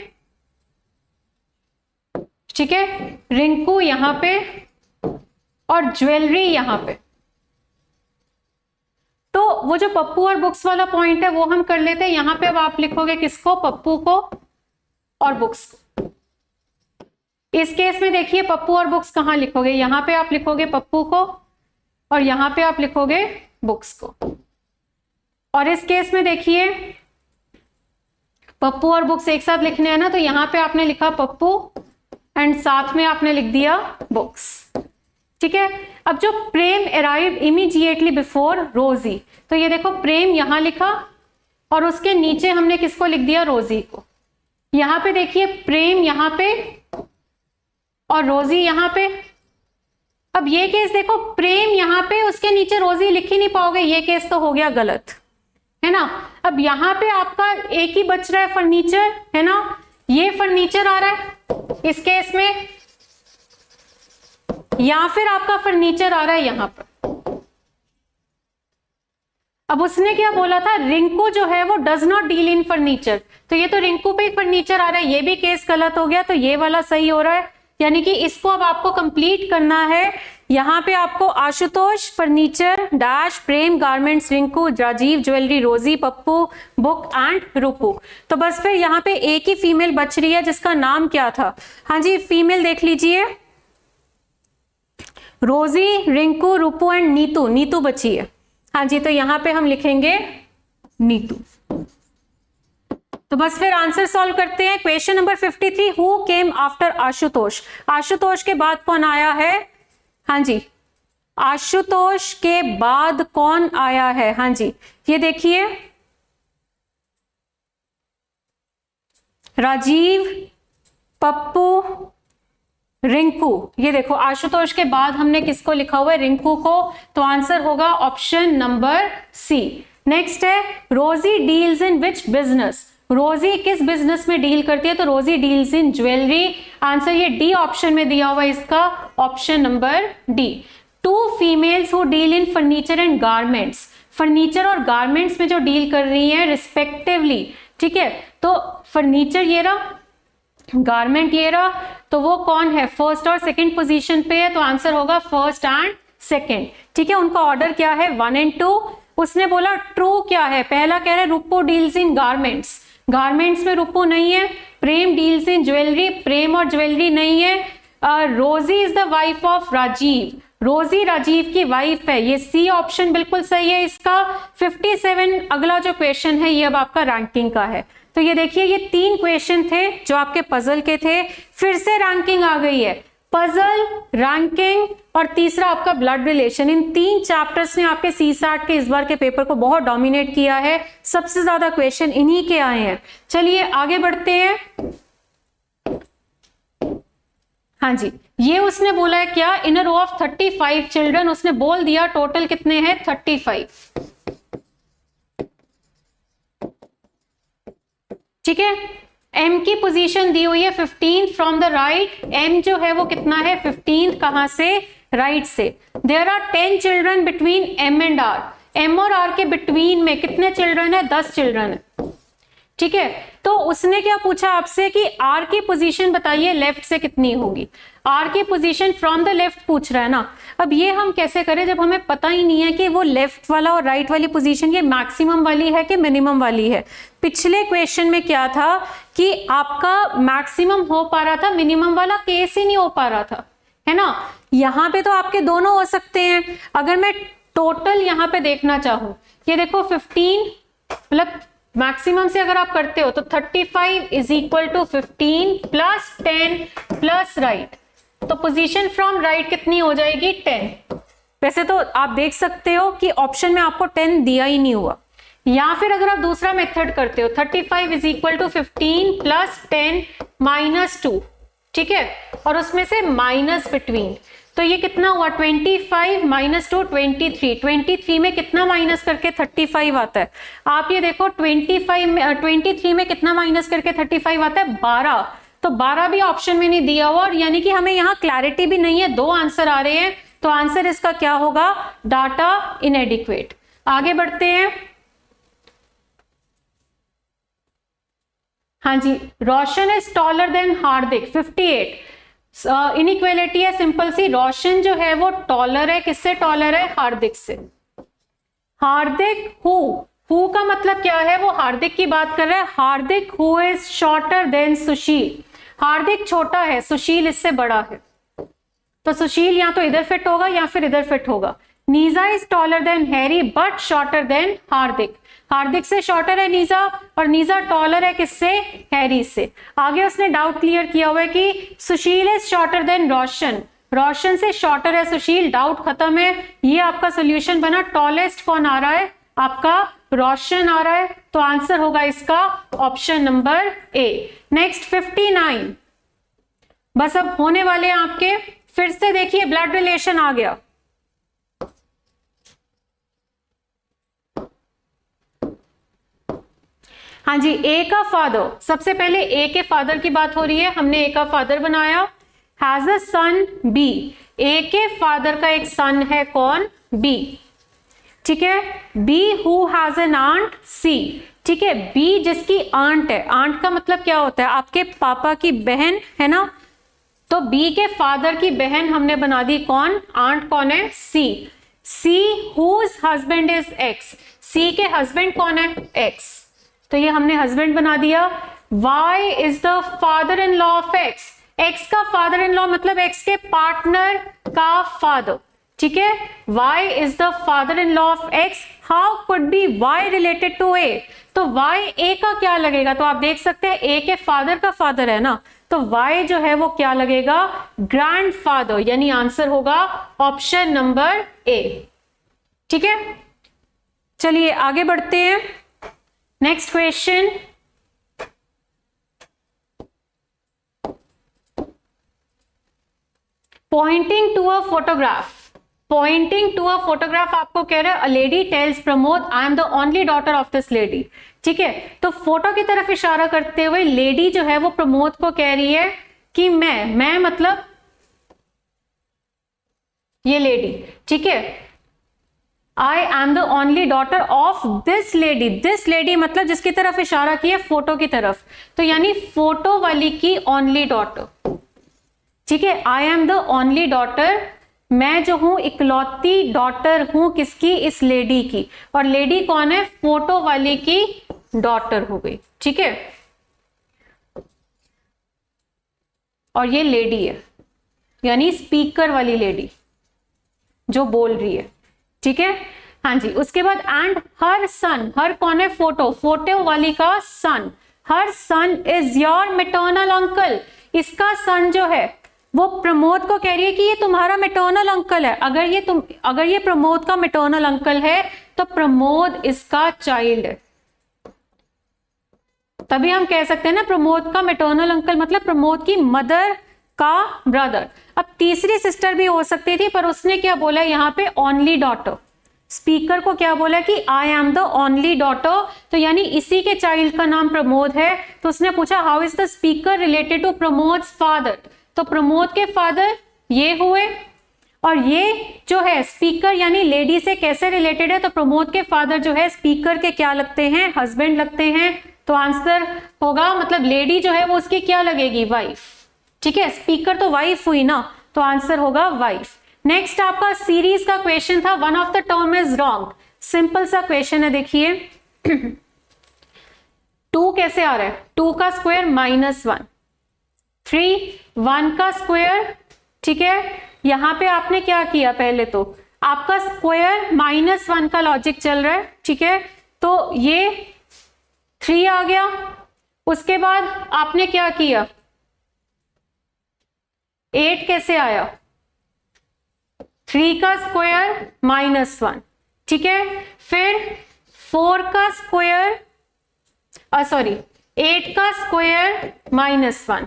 ठीक है, रिंकू यहां पे और ज्वेलरी यहां पे। तो वो जो पप्पू और बुक्स वाला पॉइंट है वो हम कर लेते हैं। यहां पे अब आप लिखोगे किसको? पप्पू को और बुक्स को। इस केस में देखिए पप्पू और बुक्स कहां लिखोगे? यहां पे आप लिखोगे पप्पू को और यहां पे आप लिखोगे बुक्स को। और इस केस में देखिए पप्पू और बुक्स एक साथ लिखने हैं ना, तो यहाँ पे आपने लिखा पप्पू एंड साथ में आपने लिख दिया बुक्स। ठीक है, अब जो प्रेम अराइव्ड इमीडिएटली बिफोर रोजी, तो ये देखो प्रेम यहां लिखा और उसके नीचे हमने किसको लिख दिया, रोजी को। यहां पे देखिए प्रेम यहां पे और रोजी यहां पे। अब ये केस देखो, प्रेम यहां पे, उसके नीचे रोजी लिख ही नहीं पाओगे, ये केस तो हो गया गलत, है ना। अब यहां पे आपका एक ही बच रहा है फर्नीचर, है ना, ये फर्नीचर आ रहा है इस केस में, या फिर आपका फर्नीचर आ रहा है यहां पर। अब उसने क्या बोला था, रिंकू जो है वो does not deal in furniture, तो ये तो रिंकू पे ही फर्नीचर आ रहा है, ये भी केस गलत हो गया, तो ये वाला सही हो रहा है। यानी कि इसको अब आपको कंप्लीट करना है। यहां पे आपको आशुतोष फर्नीचर डैश प्रेम गारमेंट्स रिंकू राजीव ज्वेलरी रोजी पप्पू बुक एंड रूपू। तो बस फिर यहाँ पे एक ही फीमेल बच रही है जिसका नाम क्या था। हाँ जी, फीमेल देख लीजिए, रोजी रिंकू रूपू एंड नीतू, नीतू बची है। हाँ जी, तो यहां पे हम लिखेंगे नीतू। तो बस फिर आंसर सॉल्व करते हैं। Question number 53, who came after Ashutosh, Ashutosh के बाद कौन आया है। हाँ जी, आशुतोष के बाद कौन आया है। हाँ जी, ये देखिए राजीव पप्पू रिंकू, ये देखो आशुतोष के बाद हमने किसको लिखा हुआ है, रिंकू को, तो आंसर होगा ऑप्शन नंबर सी। नेक्स्ट है रोजी डील्स इन विच बिजनेस, रोजी किस बिजनेस में डील करती है, तो Rosy deals in jewellery. Answer ये डी ऑप्शन में दिया हुआ है इसका, option number D. Two females who deal in furniture and garments, furniture और गारमेंट्स में जो डील कर रही हैं रिस्पेक्टिवली। ठीक है, तो फर्नीचर ये रहा, गारमेंट ये रहा, तो वो कौन है, फर्स्ट और सेकंड पोजीशन पे है, तो आंसर होगा फर्स्ट एंड सेकंड। ठीक है, उनका ऑर्डर क्या है, 1 एंड 2। उसने बोला ट्रू क्या है, पहला कह रहा है रूपो डील्स इन गारमेंट्स, गारमेंट्स में रूपो नहीं है। प्रेम डील्स इन ज्वेलरी, प्रेम और ज्वेलरी नहीं है। Rosie is the wife of Rajiv, Rosie Rajiv की वाइफ है, ये सी ऑप्शन बिल्कुल सही है इसका। 57 अगला जो क्वेश्चन है ये अब आपका रैंकिंग का है। तो ये देखिए ये 3 क्वेश्चन थे जो आपके पजल के थे, फिर से रैंकिंग आ गई है, पजल, रैंकिंग और तीसरा आपका ब्लड रिलेशन। इन 3 चैप्टर्स ने आपके सीसैट के इस बार के पेपर को बहुत डोमिनेट किया है, सबसे ज्यादा क्वेश्चन इन्हीं के आए हैं। चलिए आगे बढ़ते हैं। हाँ जी, ये उसने बोला है क्या, इन अ रो ऑफ 35 चिल्ड्रन, उसने बोल दिया टोटल कितने हैं 35। ठीक है, m की पोजीशन दी हुई है 15 फ्रॉम द राइट, m जो है वो कितना है 15 कहां से, राइट से। There are 10 children between m and r, m और r के बिटवीन में कितने चिल्ड्रन है, 10 चिल्ड्रन है। ठीक है, तो उसने क्या पूछा आपसे कि r की पोजीशन बताइए लेफ्ट से कितनी होगी, r की पोजीशन फ्रॉम द लेफ्ट पूछ रहा है ना। अब ये हम कैसे करें जब हमें पता ही नहीं है कि वो लेफ्ट वाला और राइट वाली पोजीशन ये मैक्सिमम वाली है कि मिनिमम वाली है। पिछले क्वेश्चन में क्या था कि आपका मैक्सिमम हो पा रहा था, मिनिमम वाला केस ही नहीं हो पा रहा था, है ना। यहाँ पे तो आपके दोनों हो सकते हैं। अगर मैं टोटल यहाँ पे देखना चाहूं, ये देखो 15 मतलब मैक्सिमम से अगर आप करते हो तो 35 is equal to 15 plus 10 plus right, तो पोजीशन फ्रॉम राइट कितनी हो जाएगी 10। वैसे तो आप देख सकते हो कि ऑप्शन में आपको 10 दिया ही नहीं हुआ, या फिर अगर आप दूसरा मेथड करते हो 35 is equal to 15 plus 10 minus 2, ठीक है, और उसमें से माइनस बिटवीन, तो ये कितना हुआ 25 माइनस 2 23, 23 में कितना माइनस करके 35 आता है। आप ये देखो 23 में कितना माइनस करके 35 आता है 12, तो 12 भी ऑप्शन में नहीं दिया हुआ, और यानी कि हमें यहाँ क्लैरिटी भी नहीं है, 2 आंसर आ रहे हैं, तो आंसर इसका क्या होगा, डाटा इनएडिक्वेट। आगे बढ़ते हैं। हाँ जी, Roshan is taller than Hardik 58। Inequality है सिंपल सी, रोशन जो है वो टॉलर है, किससे टॉलर है, हार्दिक से। हार्दिक हु का मतलब क्या है, वो हार्दिक की बात कर रहा है। हार्दिक हु इज शॉर्टर देन सुशील, हार्दिक छोटा है, सुशील इससे बड़ा है, तो सुशील या तो इधर फिट होगा या फिर इधर फिट होगा। Neeja is taller than Harry but shorter than Hardik. Hardik से शॉर्टर है नीजा और नीजा टॉलर है किससे? हैरी से। आगे उसने डाउट क्लियर किया हुआ है कि सुशील इज शॉर्टर देन रोशन, रोशन से शॉर्टर है सुशील, डाउट खत्म है। ये आपका सोल्यूशन बना। टॉलेस्ट कौन आ रहा है? आपका रोशन आ रहा है, तो आंसर होगा इसका ऑप्शन नंबर ए। नेक्स्ट 59, बस अब होने वाले हैं आपके। फिर से देखिए ब्लड रिलेशन आ गया। हाँ जी, ए का फादर, सबसे पहले ए के फादर की बात हो रही है, हमने ए का फादर बनाया। हैज अ सन बी, ए के फादर का एक सन है कौन? बी, ठीक है। B who has an aunt C, ठीक है। बी जिसकी आंट है, आंट का मतलब क्या होता है? आपके पापा की बहन है ना, तो बी के फादर की बहन हमने बना दी कौन? आंट कौन है? सी। सी हुज हस्बैंड इज एक्स, सी के हस्बैंड कौन है? एक्स, तो ये हमने हस्बैंड बना दिया। Y is the father in law of X, X का फादर इन लॉ मतलब X के पार्टनर का फादर, ठीक है। Y is the father in law of X, how could be Y related to A? तो Y A का क्या लगेगा? तो आप देख सकते हैं A के फादर का फादर है ना, तो Y जो है वो क्या लगेगा? ग्रैंडफादर, यानी आंसर होगा ऑप्शन नंबर ए, ठीक है। चलिए आगे बढ़ते हैं। Next question, pointing to a photograph, pointing to a photograph आपको कह रहा है a lady tells Pramod I am the only daughter of this lady, ठीक है। तो फोटो की तरफ इशारा करते हुए लेडी जो है वो प्रमोद को कह रही है कि मैं मतलब ये लेडी, ठीक है। I am the only daughter of this lady, this lady मतलब जिसकी तरफ इशारा किया फोटो की तरफ, तो यानी फोटो वाली की ओनली डॉटर, ठीक है। I am the only daughter, मैं जो हूं इकलौती डॉटर हूं किसकी? इस लेडी की, और लेडी कौन है? फोटो वाली की डॉटर हो गई, ठीक है। और ये लेडी है, यानी स्पीकर वाली लेडी जो बोल रही है, ठीक है। हाँ जी, उसके बाद एंड हर सन, हर कौन है? फोटो, फोटो वाली का सन, हर सन इज योर मैटरनल अंकल, इसका सन जो है वो प्रमोद को कह रही है कि ये तुम्हारा मैटरनल अंकल है। अगर ये प्रमोद का मैटरनल अंकल है तो प्रमोद इसका चाइल्ड है, तभी हम कह सकते हैं ना प्रमोद का मैटरनल अंकल मतलब प्रमोद की मदर का ब्रदर। अब तीसरी सिस्टर भी हो सकती थी, पर उसने क्या बोला यहाँ पे? Only daughter. स्पीकर को क्या बोला कि आई एम द ओनली डॉटर, तो यानी इसी के चाइल्ड का नाम प्रमोद है, तो उसने पूछा how is the speaker related to Pramod's father, तो प्रमोद के फादर ये हुए, और ये जो है स्पीकर यानी लेडी से कैसे रिलेटेड है? तो प्रमोद के फादर जो है स्पीकर के क्या लगते हैं? हस्बैंड लगते हैं, तो आंसर होगा मतलब लेडी जो है वो उसकी क्या लगेगी? वाइफ, ठीक है। स्पीकर तो वाइफ हुई ना, तो आंसर होगा वाइफ। नेक्स्ट आपका सीरीज का क्वेश्चन था, one of the term is wrong, simple सा क्वेश्चन है, देखिए 2 कैसे आ रहा है? 2 का स्क्वायर -1, 3 1 का स्क्वायर, ठीक है। यहां पे आपने क्या किया? पहले तो आपका स्क्वायर -1 का लॉजिक चल रहा है, ठीक है। तो ये 3 आ गया, उसके बाद आपने क्या किया? 8 कैसे आया? 3 का स्क्वायर -1, ठीक है। फिर 4 का स्क्वायर, सॉरी 8 का स्क्वायर -1,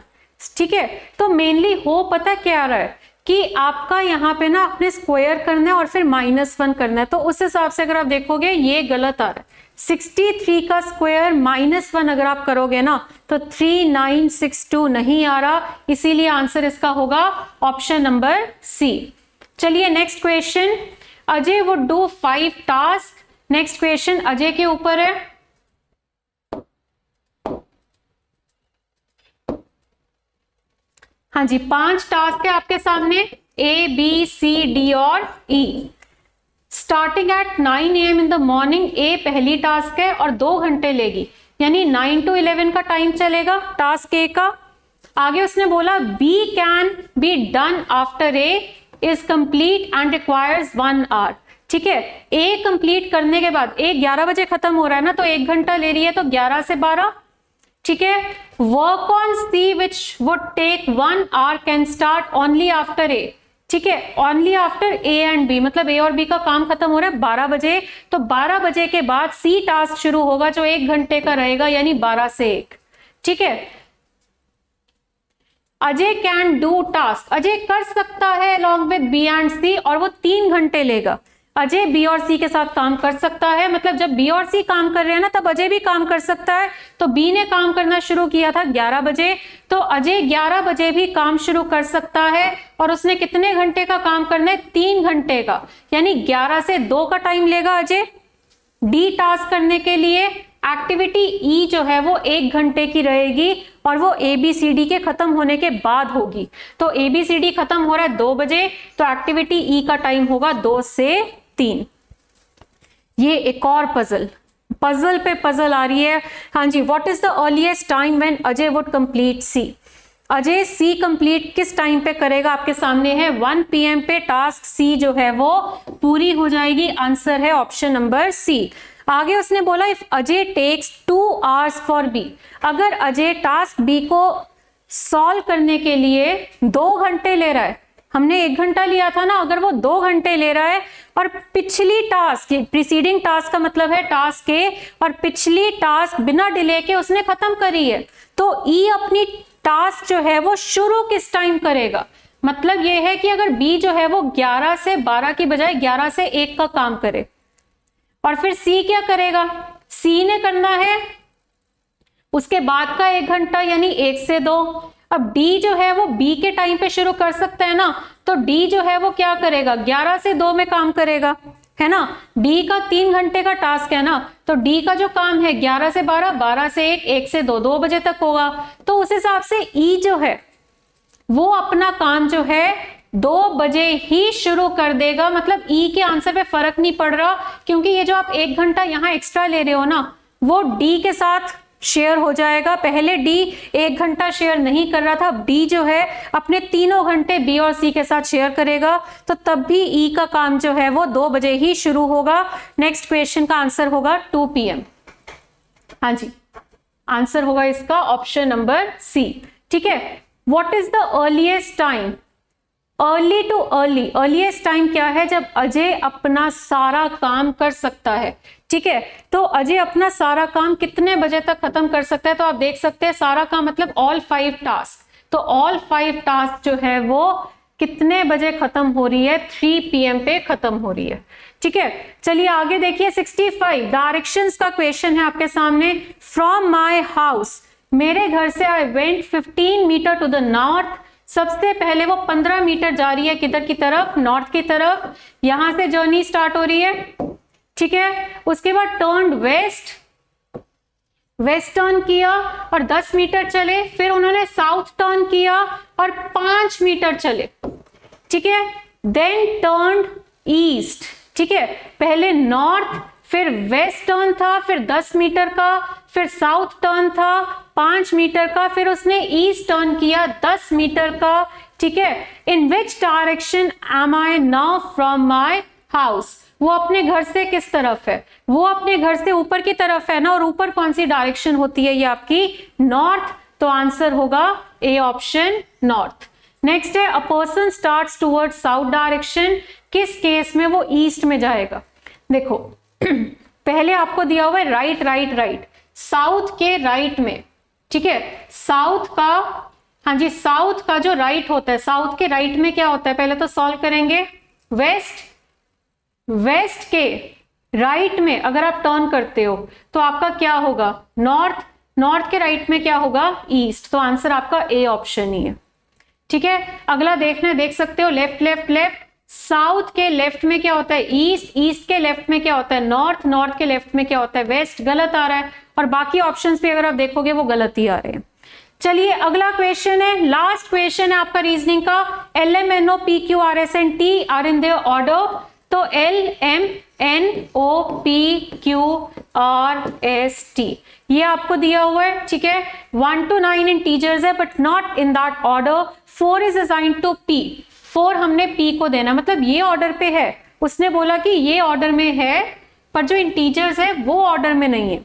ठीक है। तो मेनली हो पता क्या आ रहा है कि आपका यहाँ पे ना अपने स्क्वायर करना है और फिर -1 करना है, तो उस हिसाब से अगर आप देखोगे ये गलत आ रहा है। 63 का स्क्वायर -1 अगर आप करोगे ना तो 3962 नहीं आ रहा, इसीलिए आंसर इसका होगा ऑप्शन नंबर सी। चलिए next question, Ajay would do 5 task. Next question Ajay के ऊपर है। हाँ जी, 5 टास्क है आपके सामने, A, B, C, D और E। Starting at 9 AM in the morning, A पहली टास्क है और 2 घंटे लेगी, यानी 9 to 11 का टाइम चलेगा टास्क ए का। आगे उसने बोला B can be done after a is complete and requires 1 hour। ठीक है, ए कंप्लीट करने के बाद ए 11 बजे खत्म हो रहा है ना, तो 1 घंटा ले रही है, तो 11 से 12, ठीक है। Work on C which would take 1 hour can start only after A, ठीक है, only after A and B, मतलब ए और बी का काम खत्म हो रहा है 12 बजे, तो 12 बजे के बाद सी टास्क शुरू होगा जो 1 घंटे का रहेगा, यानी 12 से 1, ठीक है। Ajay can do task, Ajay कर सकता है अलॉन्ग विद बी एंड सी, और वो 3 घंटे लेगा। अजय बी और सी के साथ काम कर सकता है, मतलब जब बी और सी काम कर रहे हैं ना, तब अजय भी काम कर सकता है। तो बी ने काम करना शुरू किया था 11 बजे, तो अजय 11 बजे भी काम शुरू कर सकता है, और उसने कितने घंटे का काम करना है, 3 घंटे का, यानी 11 से 2 का टाइम लेगा अजय डी टास्क करने के लिए। एक्टिविटी ई जो है वो 1 घंटे की रहेगी, और वो ABCD के खत्म होने के बाद होगी। तो ABCD खत्म हो रहा है 2 बजे, तो एक्टिविटी ई का टाइम होगा 2 से 3। ये एक और पजल पे पजल आ रही है। हाँ जी, what is the earliest time when Ajay would complete C, Ajay C complete किस टाइम पे करेगा, आपके सामने है 1 PM पे टास्क सी जो है वो पूरी हो जाएगी। आंसर है ऑप्शन नंबर सी। आगे उसने बोला if Ajay takes 2 hours for B, अगर अजय टास्क बी को सॉल्व करने के लिए 2 घंटे ले रहा है, हमने 1 घंटा लिया था ना, अगर वो 2 घंटे ले रहा है, और पिछली टास्क, प्रीसीडिंग टास्क का मतलब है टास्क ए, और पिछली टास्क बिना डिले के उसने खत्म करी है, तो ई अपनी टास्क जो है वो शुरू किस टाइम करेगा। मतलब ये है कि अगर बी जो है वो 11 से 12 की बजाय 11 से 1 का काम करे, और फिर सी क्या करेगा, सी ने करना है उसके बाद का 1 घंटा, यानी 1 से 2। अब डी जो है वो बी के टाइम पे शुरू कर सकता है ना, तो डी जो है वो क्या करेगा, 11 से 2 में काम करेगा, है ना। डी का 3 घंटे का टास्क है ना, तो डी का जो काम है 11 से 12, 12 से 1, 1 से 2, 2 बजे तक होगा। तो उस हिसाब से ई जो है वो अपना काम जो है 2 बजे ही शुरू कर देगा। मतलब ई के आंसर पे फर्क नहीं पड़ रहा, क्योंकि ये जो आप 1 घंटा यहां एक्स्ट्रा ले रहे हो ना, वो डी के साथ शेयर हो जाएगा। पहले डी 1 घंटा शेयर नहीं कर रहा था, अब डी जो है अपने 3 घंटे बी और सी के साथ शेयर करेगा, तो तब भी ई का काम जो है वो 2 बजे ही शुरू होगा। नेक्स्ट क्वेश्चन का आंसर होगा 2 PM। हाँ जी, आंसर होगा इसका ऑप्शन नंबर सी, ठीक है। What is the earliest time, early too early, earliest time क्या है, जब अजय अपना सारा काम कर सकता है, ठीक है। तो अजय अपना सारा काम कितने बजे तक खत्म कर सकता है, तो आप देख सकते हैं सारा काम मतलब ऑल 5 टास्क, तो ऑल 5 टास्क जो है वो कितने बजे खत्म हो रही है, 3 PM पे खत्म हो रही है, ठीक है। चलिए आगे देखिए 65 डायरेक्शंस का क्वेश्चन है आपके सामने। फ्रॉम माई हाउस, मेरे घर से I went 15 metres to the north, सबसे पहले वो 15 मीटर जा रही है किधर की तरफ, नॉर्थ की तरफ, यहां से जर्नी स्टार्ट हो रही है, ठीक है। उसके बाद टर्न वेस्ट, वेस्ट टर्न किया और 10 मीटर चले, फिर उन्होंने साउथ टर्न किया और 5 मीटर चले, ठीक है। देन टर्न ईस्ट, ठीक है, पहले नॉर्थ फिर वेस्ट टर्न था, फिर 10 मीटर का, फिर साउथ टर्न था 5 मीटर का, फिर उसने ईस्ट टर्न किया 10 मीटर का, ठीक है। In which direction am I now from my house, वो अपने घर से किस तरफ है, वो अपने घर से ऊपर की तरफ है ना, और ऊपर कौन सी डायरेक्शन होती है, ये आपकी नॉर्थ, तो आंसर होगा ए ऑप्शन नॉर्थ। नेक्स्ट है a person starts toward south direction, किस केस में वो ईस्ट में जाएगा। देखो पहले आपको दिया हुआ है राइट राइट राइट, साउथ के राइट में, ठीक है, साउथ का, हाँ जी, साउथ का जो राइट होता है, साउथ के राइट में क्या होता है, पहले तो सॉल्व करेंगे। वेस्ट, वेस्ट के राइट में अगर आप टर्न करते हो तो आपका क्या होगा, नॉर्थ, नॉर्थ के राइट में क्या होगा, ईस्ट, तो आंसर आपका ए ऑप्शन ही है, ठीक है। अगला देखना है, देख सकते हो लेफ्ट लेफ्ट लेफ्ट, साउथ के लेफ्ट में क्या होता है, ईस्ट, ईस्ट के लेफ्ट में क्या होता है, नॉर्थ, नॉर्थ के लेफ्ट में क्या होता है, वेस्ट, गलत आ रहा है, और बाकी ऑप्शंस भी अगर आप देखोगे वो गलत ही आ रहे हैं। चलिए अगला क्वेश्चन है, लास्ट क्वेश्चन है आपका रीजनिंग का। L M N O P Q R S and T are in their order, तो L M N O P Q R S T ये आपको दिया हुआ है, ठीक है। 1 to 9 इंटीजर्स है but not in that order. 4 is assigned to P, 4 हमने पी को देना, मतलब ये ऑर्डर पे है उसने बोला कि ये ऑर्डर में है पर जो इंटीजर्स है वो ऑर्डर में नहीं है।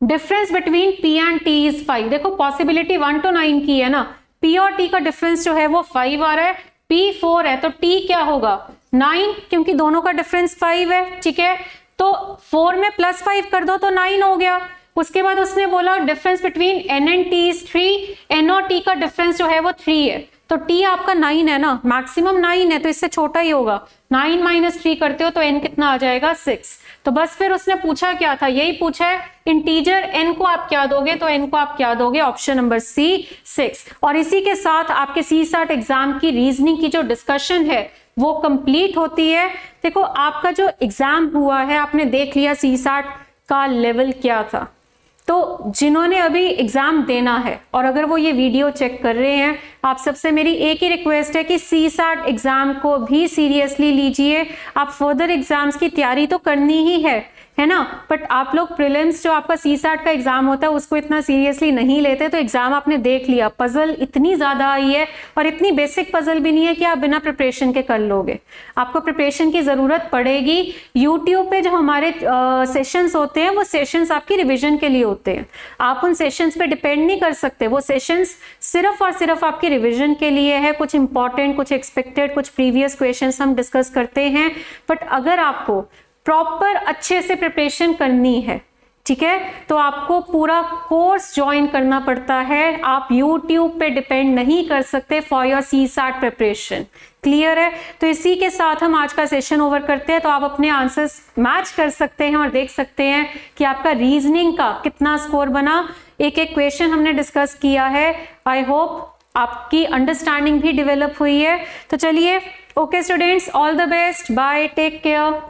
Difference between p and t is 5। देखो पॉसिबिलिटी 1 to 9 की है ना, p और t का डिफरेंस जो है वो 5 आ रहा है, p 4 है तो t क्या होगा 9, क्योंकि दोनों का डिफरेंस 5 है। ठीक है, तो 4 में +5 कर दो तो 9 हो गया। उसके बाद उसने बोला difference between n and t is 3, n और t का डिफरेंस जो है वो 3 है, तो t आपका 9 है ना, मैक्सिमम 9 है तो इससे छोटा ही होगा। 9 - 3 करते हो तो n कितना आ जाएगा 6। तो बस फिर उसने पूछा क्या था, यही पूछा है इंटीजर n को आप क्या दोगे, तो n को आप क्या दोगे, ऑप्शन नंबर सी 6। और इसी के साथ आपके CSAT एग्जाम की रीजनिंग की जो डिस्कशन है वो कंप्लीट होती है। देखो आपका जो एग्जाम हुआ है आपने देख लिया CSAT का लेवल क्या था। तो जिन्होंने अभी एग्जाम देना है और अगर वो ये वीडियो चेक कर रहे हैं, आप सबसे मेरी एक ही रिक्वेस्ट है कि CSAT एग्जाम को भी सीरियसली लीजिए। आप फर्दर एग्जाम्स की तैयारी तो करनी ही है ना, बट आप लोग प्रीलिम्स जो आपका CSAT का एग्जाम होता है उसको इतना सीरियसली नहीं लेते। तो एग्जाम आपने देख लिया, पजल इतनी ज्यादा आई है और इतनी बेसिक पजल भी नहीं है कि आप बिना प्रिपरेशन के कर लोगे, आपको प्रिपरेशन की जरूरत पड़ेगी। यूट्यूब पे जो हमारे सेशंस होते हैं वो सेशंस आपकी रिविजन के लिए होते हैं, आप उन सेशंस पे डिपेंड नहीं कर सकते। वो सेशंस सिर्फ और सिर्फ आपकी रिविजन के लिए है। कुछ इंपॉर्टेंट, कुछ एक्सपेक्टेड, कुछ प्रीवियस क्वेश्चंस हम डिस्कस करते हैं, बट अगर आपको प्रॉपर अच्छे से प्रिपरेशन करनी है, ठीक है, तो आपको पूरा कोर्स ज्वाइन करना पड़ता है। आप YouTube पे डिपेंड नहीं कर सकते for your CSAT preparation. Clear है? तो इसी के साथ हम आज का सेशन ओवर करते हैं। तो आप अपने आंसर्स मैच कर सकते हैं और देख सकते हैं कि आपका रीजनिंग का कितना स्कोर बना। एक एक क्वेश्चन हमने डिस्कस किया है। आई होप आपकी अंडरस्टैंडिंग भी डेवलप हुई है। तो चलिए, okay students, all the best, bye, take care.